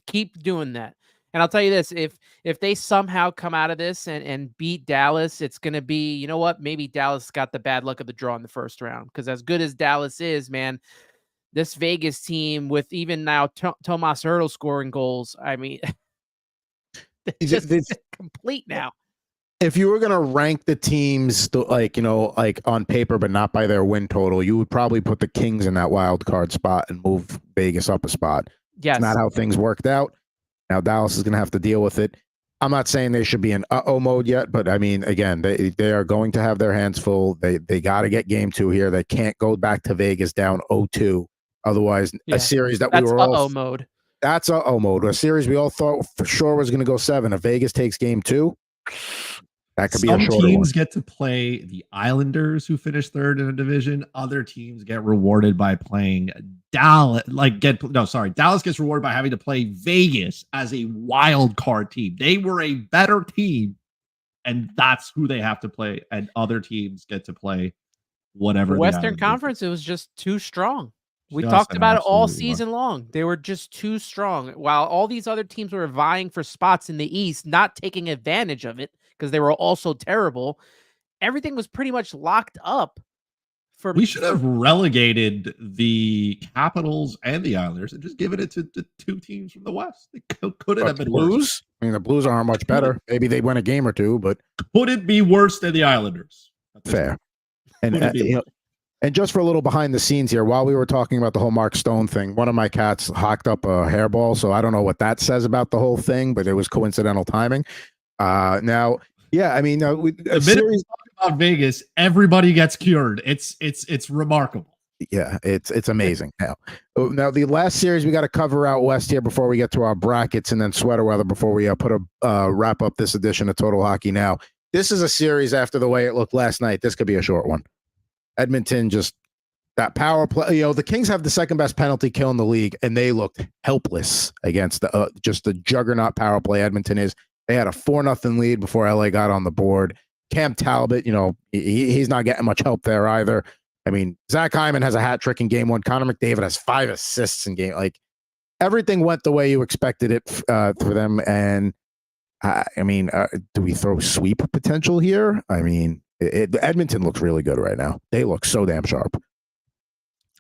Keep doing that. And I'll tell you this, if they somehow come out of this and beat Dallas, it's going to be, you know what, maybe Dallas got the bad luck of the draw in the first round. Because as good as Dallas is, man, this Vegas team with even now Tomas Hertl scoring goals, I mean, it's complete now. If you were going to rank the teams, like on paper, but not by their win total, you would probably put the Kings in that wild card spot and move Vegas up a spot. Yes. It's not how things worked out. Now Dallas is going to have to deal with it. I'm not saying they should be in uh-oh mode yet, but I mean, again, they are going to have their hands full. They got to get game 2 here. They can't go back to Vegas down 0-2. Otherwise, a series that we were all uh-oh mode. That's uh-oh mode. A series we all thought for sure was going to go 7. If Vegas takes game 2, that could be a shorter one. Some teams get to play the Islanders, who finished 3rd in a division. Other teams get rewarded by playing Dallas. Dallas gets rewarded by having to play Vegas as a wild card team. They were a better team, and that's who they have to play. And other teams get to play whatever. The Western Conference, it was just too strong. We talked about it all season long. They were just too strong. While all these other teams were vying for spots in the East, not taking advantage of it because they were also terrible, everything was pretty much locked up. We should have relegated the Capitals and the Islanders and just given it to 2 teams from the West. It couldn't have been Blues? worse. I mean, the Blues aren't much better. Maybe they win a game or 2, but could it be worse than the Islanders? Fair. And And just for a little behind the scenes here, while we were talking about the whole Mark Stone thing, one of my cats hocked up a hairball. So I don't know what that says about the whole thing, but it was coincidental timing. Now, yeah, I mean, The minute we talk about Vegas, everybody gets cured. It's remarkable. Yeah, it's amazing. Now the last series we got to cover out west here before we get to our brackets, and then sweater weather before we wrap up this edition of Total Hockey Now. This is a series after the way it looked last night. This could be a short one. Edmonton just that power play. The Kings have the second best penalty kill in the league, and they looked helpless against just the juggernaut power play Edmonton is. They had a 4-0 lead before LA got on the board. Cam Talbot, he's not getting much help there either. I mean, Zach Hyman has a hat trick in game 1. Connor McDavid has 5 assists in game. Like everything went the way you expected it for them. And do we throw sweep potential here? I mean, Edmonton looks really good right now. They look so damn sharp.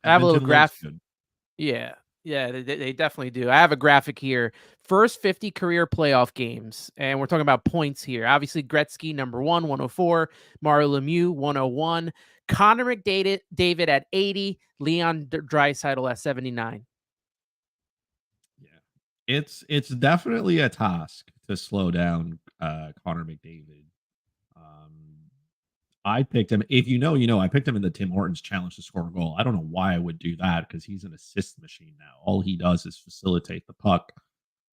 I have a little graphic. Yeah, they definitely do. I have a graphic here. First 50 career playoff games, and we're talking about points here. Obviously, Gretzky, number 1, 104. Mario Lemieux, 101. Connor McDavid at 80. Leon Draisaitl at 79. Yeah, it's definitely a task to slow down Connor McDavid. I picked him. If you know, I picked him in the Tim Hortons challenge to score a goal. I don't know why I would do that because he's an assist machine now. All he does is facilitate the puck,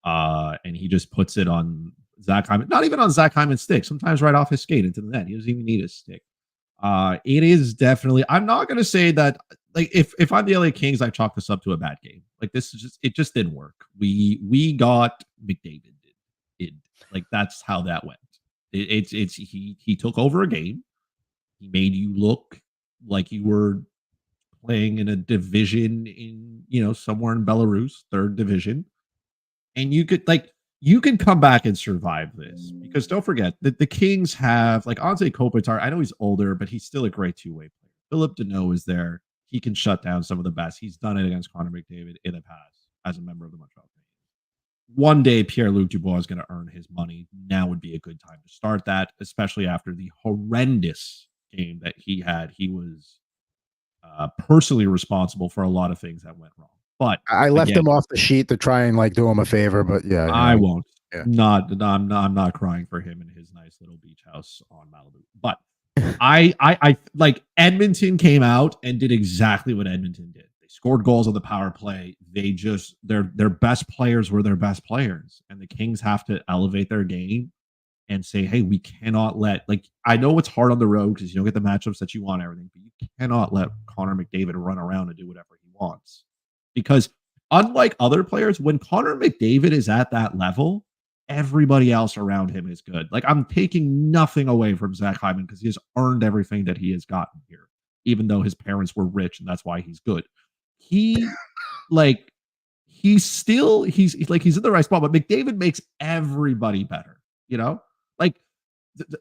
and he just puts it on Zach Hyman. Not even on Zach Hyman's stick. Sometimes right off his skate into the net. He doesn't even need his stick. It is definitely. I'm not going to say that. Like if I'm the LA Kings, I chalk this up to a bad game. Like this is it just didn't work. We got McDavid. Like that's how that went. He took over a game. He made you look like you were playing in a division in, somewhere in Belarus, 3rd division. And you can come back and survive this because don't forget that the Kings have like Anze Kopitar. I know he's older, but he's still a great 2-way player. Philip Deneau is there. He can shut down some of the best. He's done it against Connor McDavid in the past as a member of the Montreal Canadiens. One day, Pierre-Luc Dubois is going to earn his money. Now would be a good time to start that, especially after the horrendous game that he had. He was personally responsible for a lot of things that went wrong. But I left him off the sheet to try and do him a favor. But yeah, I won't. Yeah. I'm not crying for him in his nice little beach house on Malibu. But I like Edmonton came out and did exactly what Edmonton did. They scored goals on the power play. They just their best players were their best players, and the Kings have to elevate their game and say, hey, we cannot let, I know it's hard on the road because you don't get the matchups that you want and everything, but you cannot let Connor McDavid run around and do whatever he wants. Because unlike other players, when Connor McDavid is at that level, everybody else around him is good. I'm taking nothing away from Zach Hyman because he has earned everything that he has gotten here, even though his parents were rich and that's why he's good. He's in the right spot, but McDavid makes everybody better,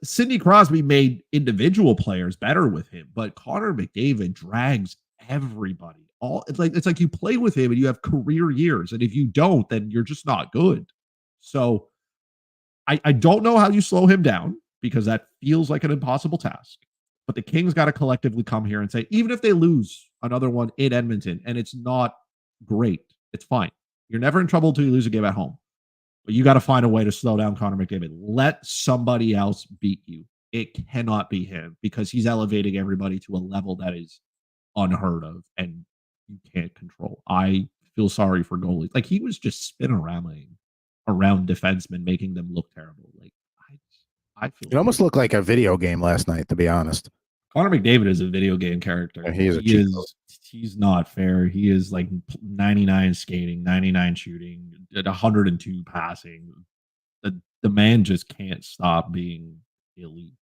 Sidney Crosby made individual players better with him, but Connor McDavid drags everybody. It's like you play with him and you have career years, and if you don't, then you're just not good. So I don't know how you slow him down because that feels like an impossible task. But the Kings got to collectively come here and say, even if they lose another one in Edmonton and it's not great, it's fine. You're never in trouble until you lose a game at home. But you got to find a way to slow down Connor McDavid. Let somebody else beat you. It cannot be him because he's elevating everybody to a level that is unheard of and you can't control. I feel sorry for goalies. He was just spin-aramming around defensemen, making them look terrible. I feel it almost looked like a video game last night, to be honest. Connor McDavid is a video game character. Yeah, he's not fair. He is 99 skating, 99 shooting, at 102 passing. The man just can't stop being elite.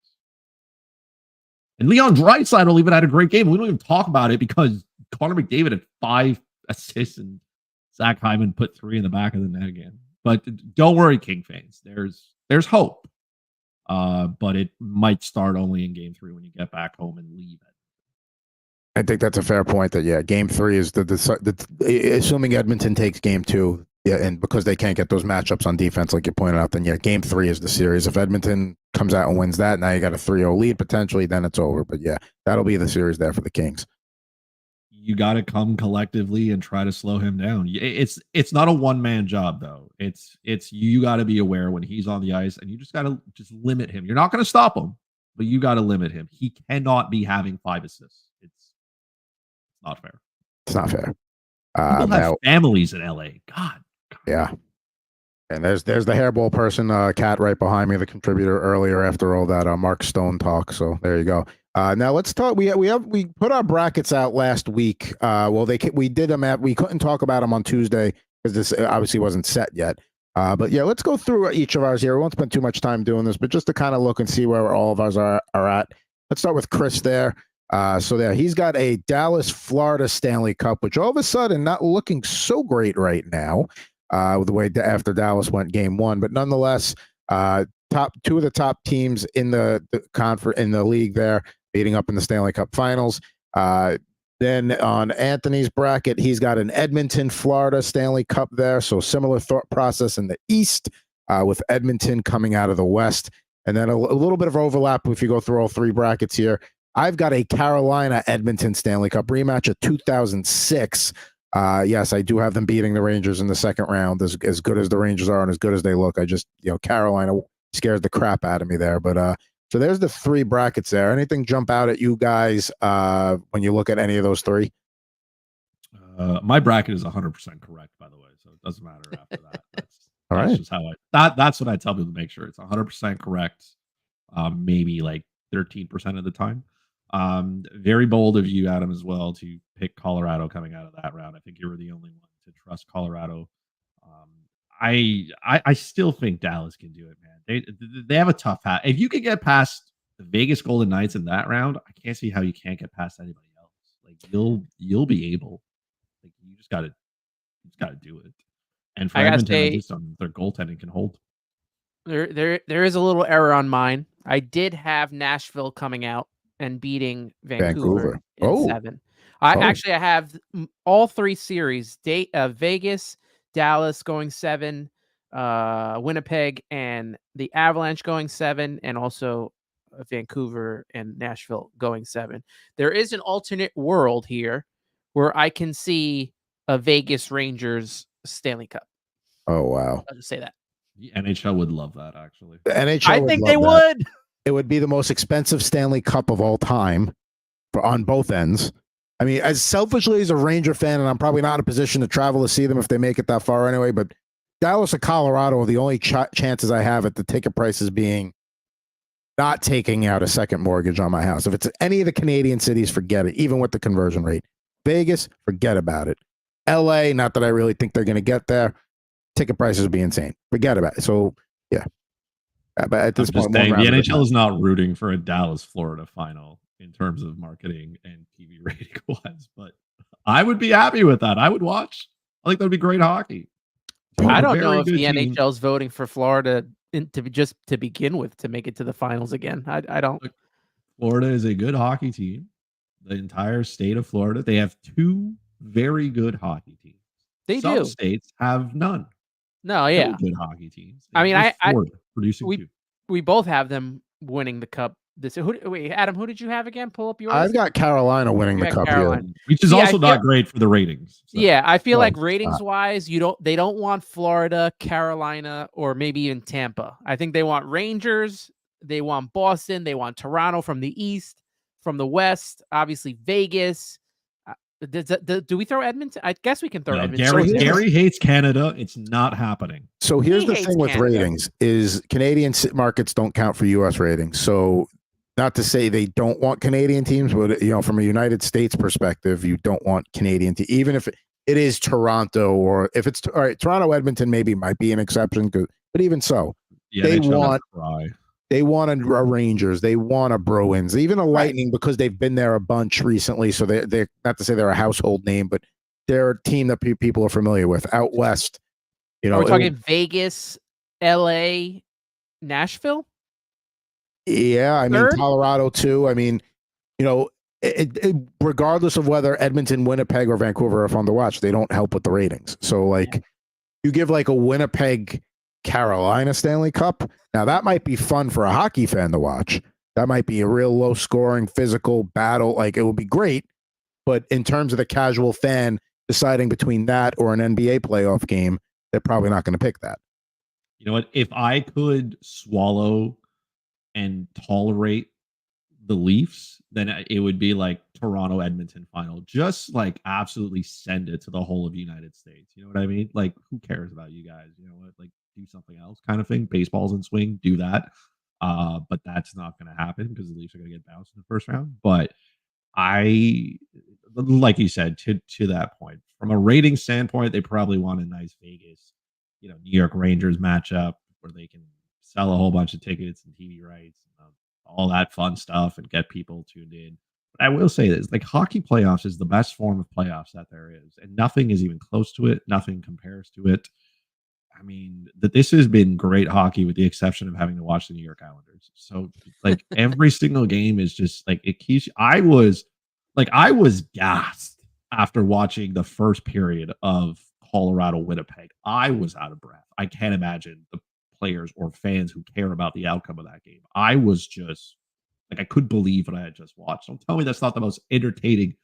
And Leon Draisaitl even had a great game. We don't even talk about it because Connor McDavid had 5 assists and Zach Hyman put 3 in the back of the net again. But don't worry, King fans. There's hope. But it might start only in game 3 when you get back home and leave it. I think that's a fair point. That game 3 is assuming Edmonton takes game 2, and because they can't get those matchups on defense, like you pointed out, then game 3 is the series. If Edmonton comes out and wins that, now you got a 3-0 lead potentially, then it's over. But that'll be the series there for the Kings. you got to come collectively and try to slow him down. It's not a one-man job though. It's you got to be aware when he's on the ice, and you just got to limit him. You're not going to stop him, but you got to limit him. He cannot be having 5 assists. It's not fair. It's not fair. People have families in LA. God. Yeah. And there's the hairball person, Cat, right behind me, the contributor earlier after all that Mark Stone talk. So there you go. Now let's talk. We put our brackets out last week. We did them we couldn't talk about them on Tuesday because this obviously wasn't set yet. But yeah, let's go through each of ours here. We won't spend too much time doing this, but just to kind of look and see where all of ours are at. Let's start with Chris there. So there, he's got a Dallas, Florida Stanley Cup, which all of a sudden not looking so great right now. With the way after Dallas went game 1, but nonetheless, two of the top teams in the league there, beating up in the Stanley Cup Finals. Then on Anthony's bracket, he's got an Edmonton, Florida Stanley Cup there, so similar thought process in the East, with Edmonton coming out of the West, and then a little bit of overlap if you go through all 3 brackets here. I've got a Carolina Edmonton Stanley Cup rematch of 2006. Yes, I do have them beating the Rangers in the second round. As good as the Rangers are and as good as they look, I just, Carolina scares the crap out of me there. But so there's the 3 brackets there. Anything jump out at you guys when you look at any of those 3? My bracket is 100% correct, by the way, so it doesn't matter after that. That's just how that's what I tell people to make sure it's 100% correct. Maybe like 13% of the time. Very bold of you, Adam, as well, to pick Colorado coming out of that round. I think you were the only one to trust Colorado. I still think Dallas can do it, man. They have a tough hat. If you could get past the Vegas Golden Knights in that round, I can't see how you can't get past anybody else. Like you'll be able. Like you just gotta do it. And for Edmonton, their goaltending can hold. There is a little error on mine. I did have Nashville coming out and beating Vancouver. In 7. I have all 3 series: Vegas, Dallas going 7, Winnipeg and the Avalanche going 7, and also Vancouver and Nashville going 7. There is an alternate world here where I can see a Vegas Rangers Stanley Cup. Oh wow! I'll just say that. The NHL would love that, actually. The NHL, I think they would. It would be the most expensive Stanley Cup of all time on both ends. I mean, as selfishly as a Ranger fan, and I'm probably not in a position to travel to see them if they make it that far anyway, but Dallas or Colorado are the only chances I have at the ticket prices being not taking out a second mortgage on my house. If it's any of the Canadian cities, forget it, even with the conversion rate. Vegas, forget about it. LA, not that I really think they're going to get there. Ticket prices would be insane. Forget about it. So, yeah. But at this point, the NHL is not rooting for a Dallas, Florida final in terms of marketing and TV rating wise, but I would be happy with that. I would watch. I think that would be great hockey. I don't know if the NHL is voting for Florida to begin with to make it to the finals again. I don't. Florida is a good hockey team. The entire state of Florida, they have 2 very good hockey teams. Some states have none. No, yeah, good hockey teams. I mean, we both have them winning the cup. Wait, Adam, who did you have again? Pull up yours. I've got Carolina winning the cup here, which is also not great for the ratings. So. Yeah, I feel like ratings wise, they don't want Florida, Carolina, or maybe even Tampa. I think they want Rangers, they want Boston, they want Toronto from the East, from the West, obviously Vegas. Do we throw Edmonton? I guess we can throw Edmonton. Gary hates Canada. It's not happening. So here's the thing with ratings is Canadian markets don't count for U.S. ratings. So not to say they don't want Canadian teams, but from a United States perspective, you don't want Canadian teams, even if it is Toronto or if it's all right. Toronto, Edmonton maybe might be an exception, but even so, they want a Rangers, they want a Bruins, even a Lightning because they've been there a bunch recently. So they're not to say they're a household name, but they're a team that people are familiar with out west. Are we talking Vegas, LA, Nashville? Yeah, I mean Colorado too. I mean, regardless of whether Edmonton, Winnipeg, or Vancouver are fun to watch, they don't help with the ratings. So you give like a Winnipeg Carolina Stanley Cup. Now that might be fun for a hockey fan to watch. That might be a real low scoring physical battle. Like it would be great. But in terms of the casual fan deciding between that or an NBA playoff game, they're probably not going to pick that. You know what? If I could swallow and tolerate the Leafs, then it would be like Toronto Edmonton final. Just like absolutely send it to the whole of the United States. You know what I mean? Like, who cares about you guys? You know what? Like, do something else kind of thing. Baseball's in swing, do that. But that's not going to happen because the Leafs are going to get bounced in the first round. But like you said, to that point, from a rating standpoint, they probably want a nice Vegas, New York Rangers matchup where they can sell a whole bunch of tickets and TV rights and all that fun stuff and get people tuned in. But I will say this, like, hockey playoffs is the best form of playoffs that there is, and nothing is even close to it. Nothing compares to it. I mean, this has been great hockey with the exception of having to watch the New York Islanders. So like every single game is just like, it keeps, I was gassed after watching the first period of Colorado Winnipeg. I was out of breath. I can't imagine the players or fans who care about the outcome of that game. I was just like, I couldn't believe what I had just watched. Don't tell me that's not the most entertaining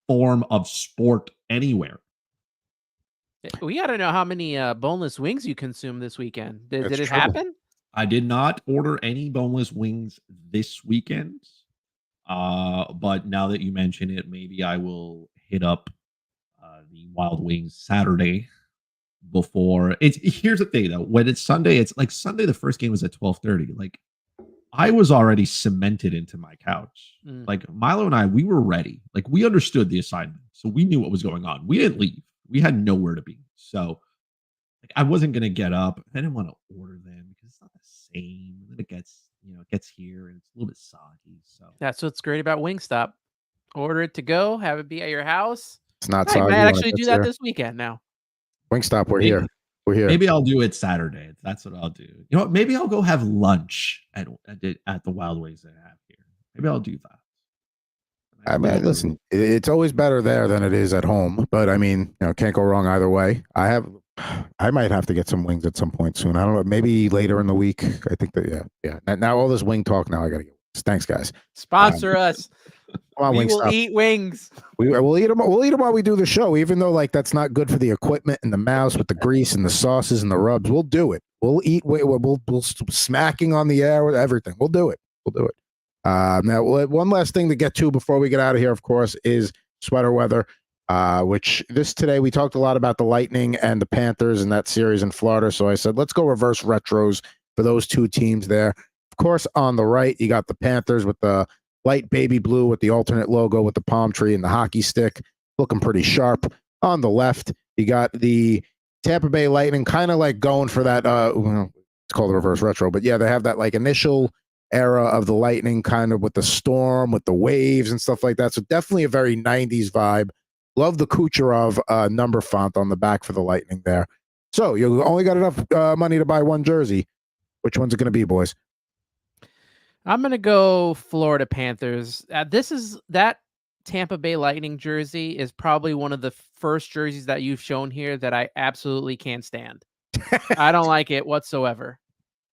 form of sport anywhere. We got to know how many boneless wings you consumed this weekend. Did it true. happen? I did not order any boneless wings this weekend. But now that you mention it, maybe I will hit up the Wild Wings Saturday before. Here's the thing though, when it's Sunday, it's like Sunday the first game was at 12:30. Like, I was already cemented into my couch. Like, Milo and I, we were ready. Like, we understood the assignment, so we knew what was going on. We didn't leave. We had nowhere to be. So like, I wasn't going to get up. I didn't want to order them because it's not the same. And then it gets here and it's a little bit soggy. So That's what's great about Wingstop. Order it to go, have it be at your house. It's not I soggy. might when it actually gets do that here. this weekend now. Wingstop, we're Maybe. here. We're here. Maybe I'll do it Saturday. That's what I'll do. You know what? Maybe I'll go have lunch at the Wild Wings that I have here. Maybe I'll do that. I mean, listen, it's always better there than it is at home, but I mean, can't go wrong either way. I might have to get some wings at some point soon. I don't know, maybe later in the week. I think that, yeah. Now all this wing talk, now I got to get wings. Thanks, guys. Sponsor us. Come on, We will Wingstop. eat wings. We'll eat them. We'll eat them while we do the show, even though like that's not good for the equipment and the mouse with the grease and the sauces and the rubs. We'll do it. We'll eat. We'll smacking on the air with everything. We'll do it. Now, one last thing to get to before we get out of here, of course, is sweater weather. Which today we talked a lot about the Lightning and the Panthers and that series in Florida. So I said, let's go reverse retros for those two teams there. Of course, on the right, you got the Panthers with the light baby blue with the alternate logo with the palm tree and the hockey stick, looking pretty sharp. On the left, you got the Tampa Bay Lightning, kind of like going for that. It's called a reverse retro, but yeah, they have that like initial era of the Lightning, kind of with the storm, with the waves and stuff like that. So definitely a very 90s vibe. Love the Kucherov number font on the back for the Lightning there. So you only got enough money to buy one jersey. Which one's it going to be, boys? I'm going to go Florida Panthers. That Tampa Bay Lightning jersey is probably one of the first jerseys that you've shown here that I absolutely can't stand. I don't like it whatsoever.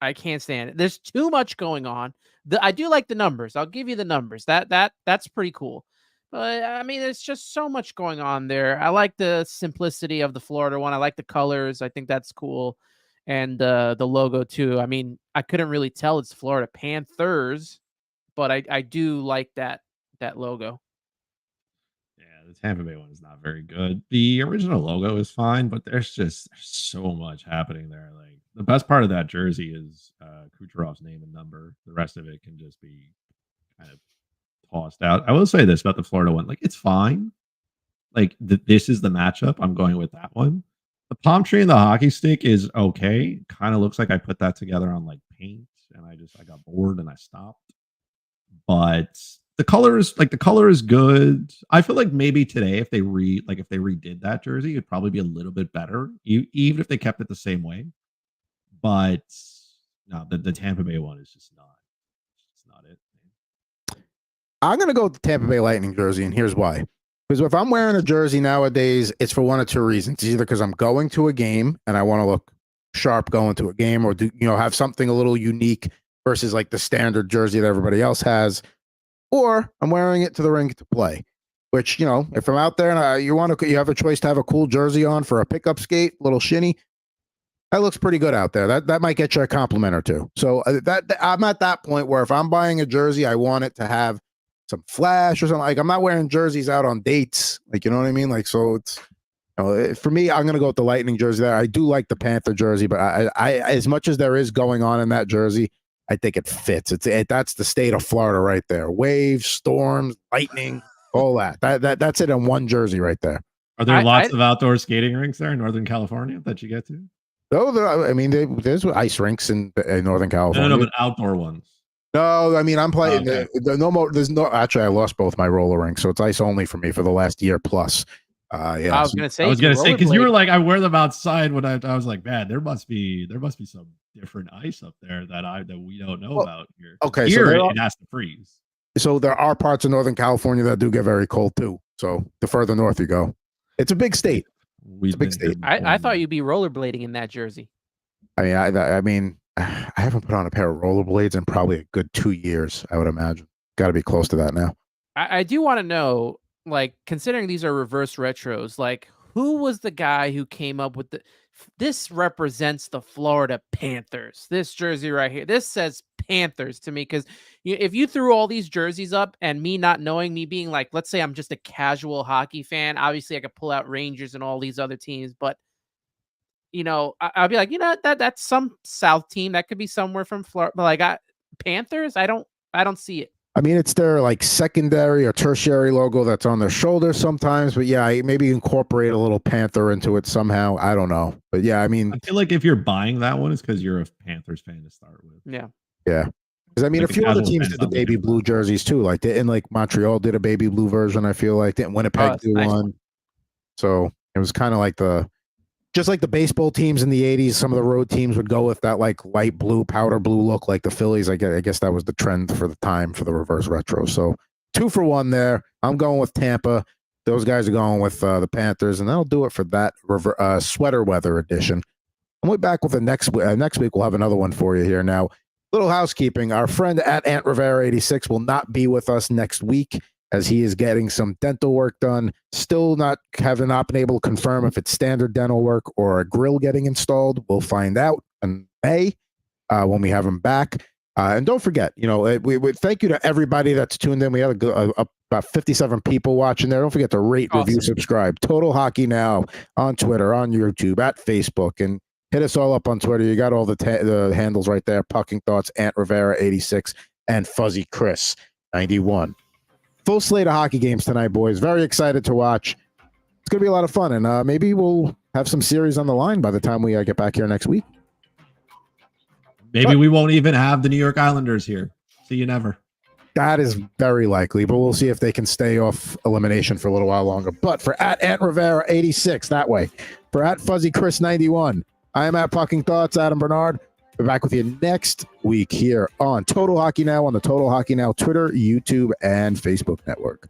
I can't stand it. There's too much going on. I do like the numbers. I'll give you the numbers. That's pretty cool. But I mean, there's just so much going on there. I like the simplicity of the Florida one. I like the colors. I think that's cool. And the logo too. I mean, I couldn't really tell it's Florida Panthers, but I do like that logo. Yeah, the Tampa Bay one is not very good. The original logo is fine, but there's so much happening there. Like, the best part of that jersey is Kucherov's name and number. The rest of it can just be kind of tossed out. I will say this about the Florida one. Like, it's fine. Like, this is the matchup. I'm going with that one. The palm tree and the hockey stick is okay. Kind of looks like I put that together on like paint and I got bored and I stopped. But the color is good. I feel like maybe today if they redid that jersey, it'd probably be a little bit better, even if they kept it the same way. But no, the Tampa Bay one is just not it. I'm going to go with the Tampa Bay Lightning jersey, and here's why. Because if I'm wearing a jersey nowadays, it's for one of two reasons. It's either because I'm going to a game and I want to look sharp going to a game, or have something a little unique versus like the standard jersey that everybody else has, or I'm wearing it to the rink to play. which, you know, if I'm out there and you have a choice to have a cool jersey on for a pickup skate, little shinny, that looks pretty good out there. That might get you a compliment or two. So that I'm at that point where if I'm buying a jersey, I want it to have some flash or something. Like, I'm not wearing jerseys out on dates. Like, you know what I mean? Like, so it's, you know, for me, I'm going to go with the Lightning jersey there. I do like the Panther jersey, but I as much as there is going on in that jersey, I think it fits. That's the state of Florida right there. Waves, storms, lightning, all that. That's it in one jersey right there. Are there lots of outdoor skating rinks there in Northern California that you get to? No, I mean, there's ice rinks in Northern California. No, but outdoor ones. No, I mean, I'm playing. Okay. No more. There's no. Actually, I lost both my roller rinks, so it's ice only for me for the last year plus. Yeah, I was gonna say because you were like, I wear them outside when I was like, man, there must be some different ice up there that we don't know about here. Okay, here so it has to freeze. So there are parts of Northern California that do get very cold too. So the further north you go, it's a big state. It's a big state. I thought you'd be rollerblading in that jersey. I mean, I haven't put on a pair of rollerblades in probably a good 2 years. I would imagine. Got to be close to that now. I do want to know, like, considering these are reverse retros, like, who was the guy who came up with this represents the Florida Panthers. This jersey right here. This says Panthers to me, because if you threw all these jerseys up and me not knowing, me being like, let's say I'm just a casual hockey fan, obviously I could pull out Rangers and all these other teams, but you know, I'll be like, you know, that's some South team that could be somewhere from Florida, but like Panthers, I don't see it. I mean, it's their like secondary or tertiary logo that's on their shoulder sometimes, but yeah, maybe incorporate a little Panther into it somehow. I don't know, but yeah, I mean, I feel like if you're buying that one, it's because you're a Panthers fan to start with. Yeah, yeah. Because I mean, Like a few other teams did the baby blue jerseys too. Like, like Montreal did a baby blue version. I feel like Winnipeg did one. So it was kind of like just like the baseball teams in the 80s, some of the road teams would go with that like light blue, powder blue look like the Phillies. I guess that was the trend for the time for the reverse retro. So 2 for 1 there. I'm going with Tampa. Those guys are going with the Panthers, and that'll do it for that sweater weather edition. And we'll be back with the next week. We'll have another one for you here. Now, little housekeeping. Our friend at Ant Rivera 86 will not be with us next week, as he is getting some dental work done. Still not been able to confirm if it's standard dental work or a grill getting installed. We'll find out in May when we have him back. And don't forget, you know, we thank you to everybody that's tuned in. We had about 57 people watching there. Don't forget to rate, review, subscribe. Total Hockey Now on Twitter, on YouTube, at Facebook, and hit us all up on Twitter. You got all the handles right there. Pucking Thoughts, Ant Rivera 86, and Fuzzy Chris 91. Full slate of hockey games tonight, boys. Very excited to watch. It's going to be a lot of fun, and maybe we'll have some series on the line by the time we get back here next week. Maybe we won't even have the New York Islanders here. See you never. That is very likely, but we'll see if they can stay off elimination for a little while longer. But for at Ant Rivera 86, that way. For at Fuzzy Chris 91, I am at Pucking Thoughts, Adam Bernard. We're back with you next week here on Total Hockey Now on the Total Hockey Now Twitter, YouTube, and Facebook network.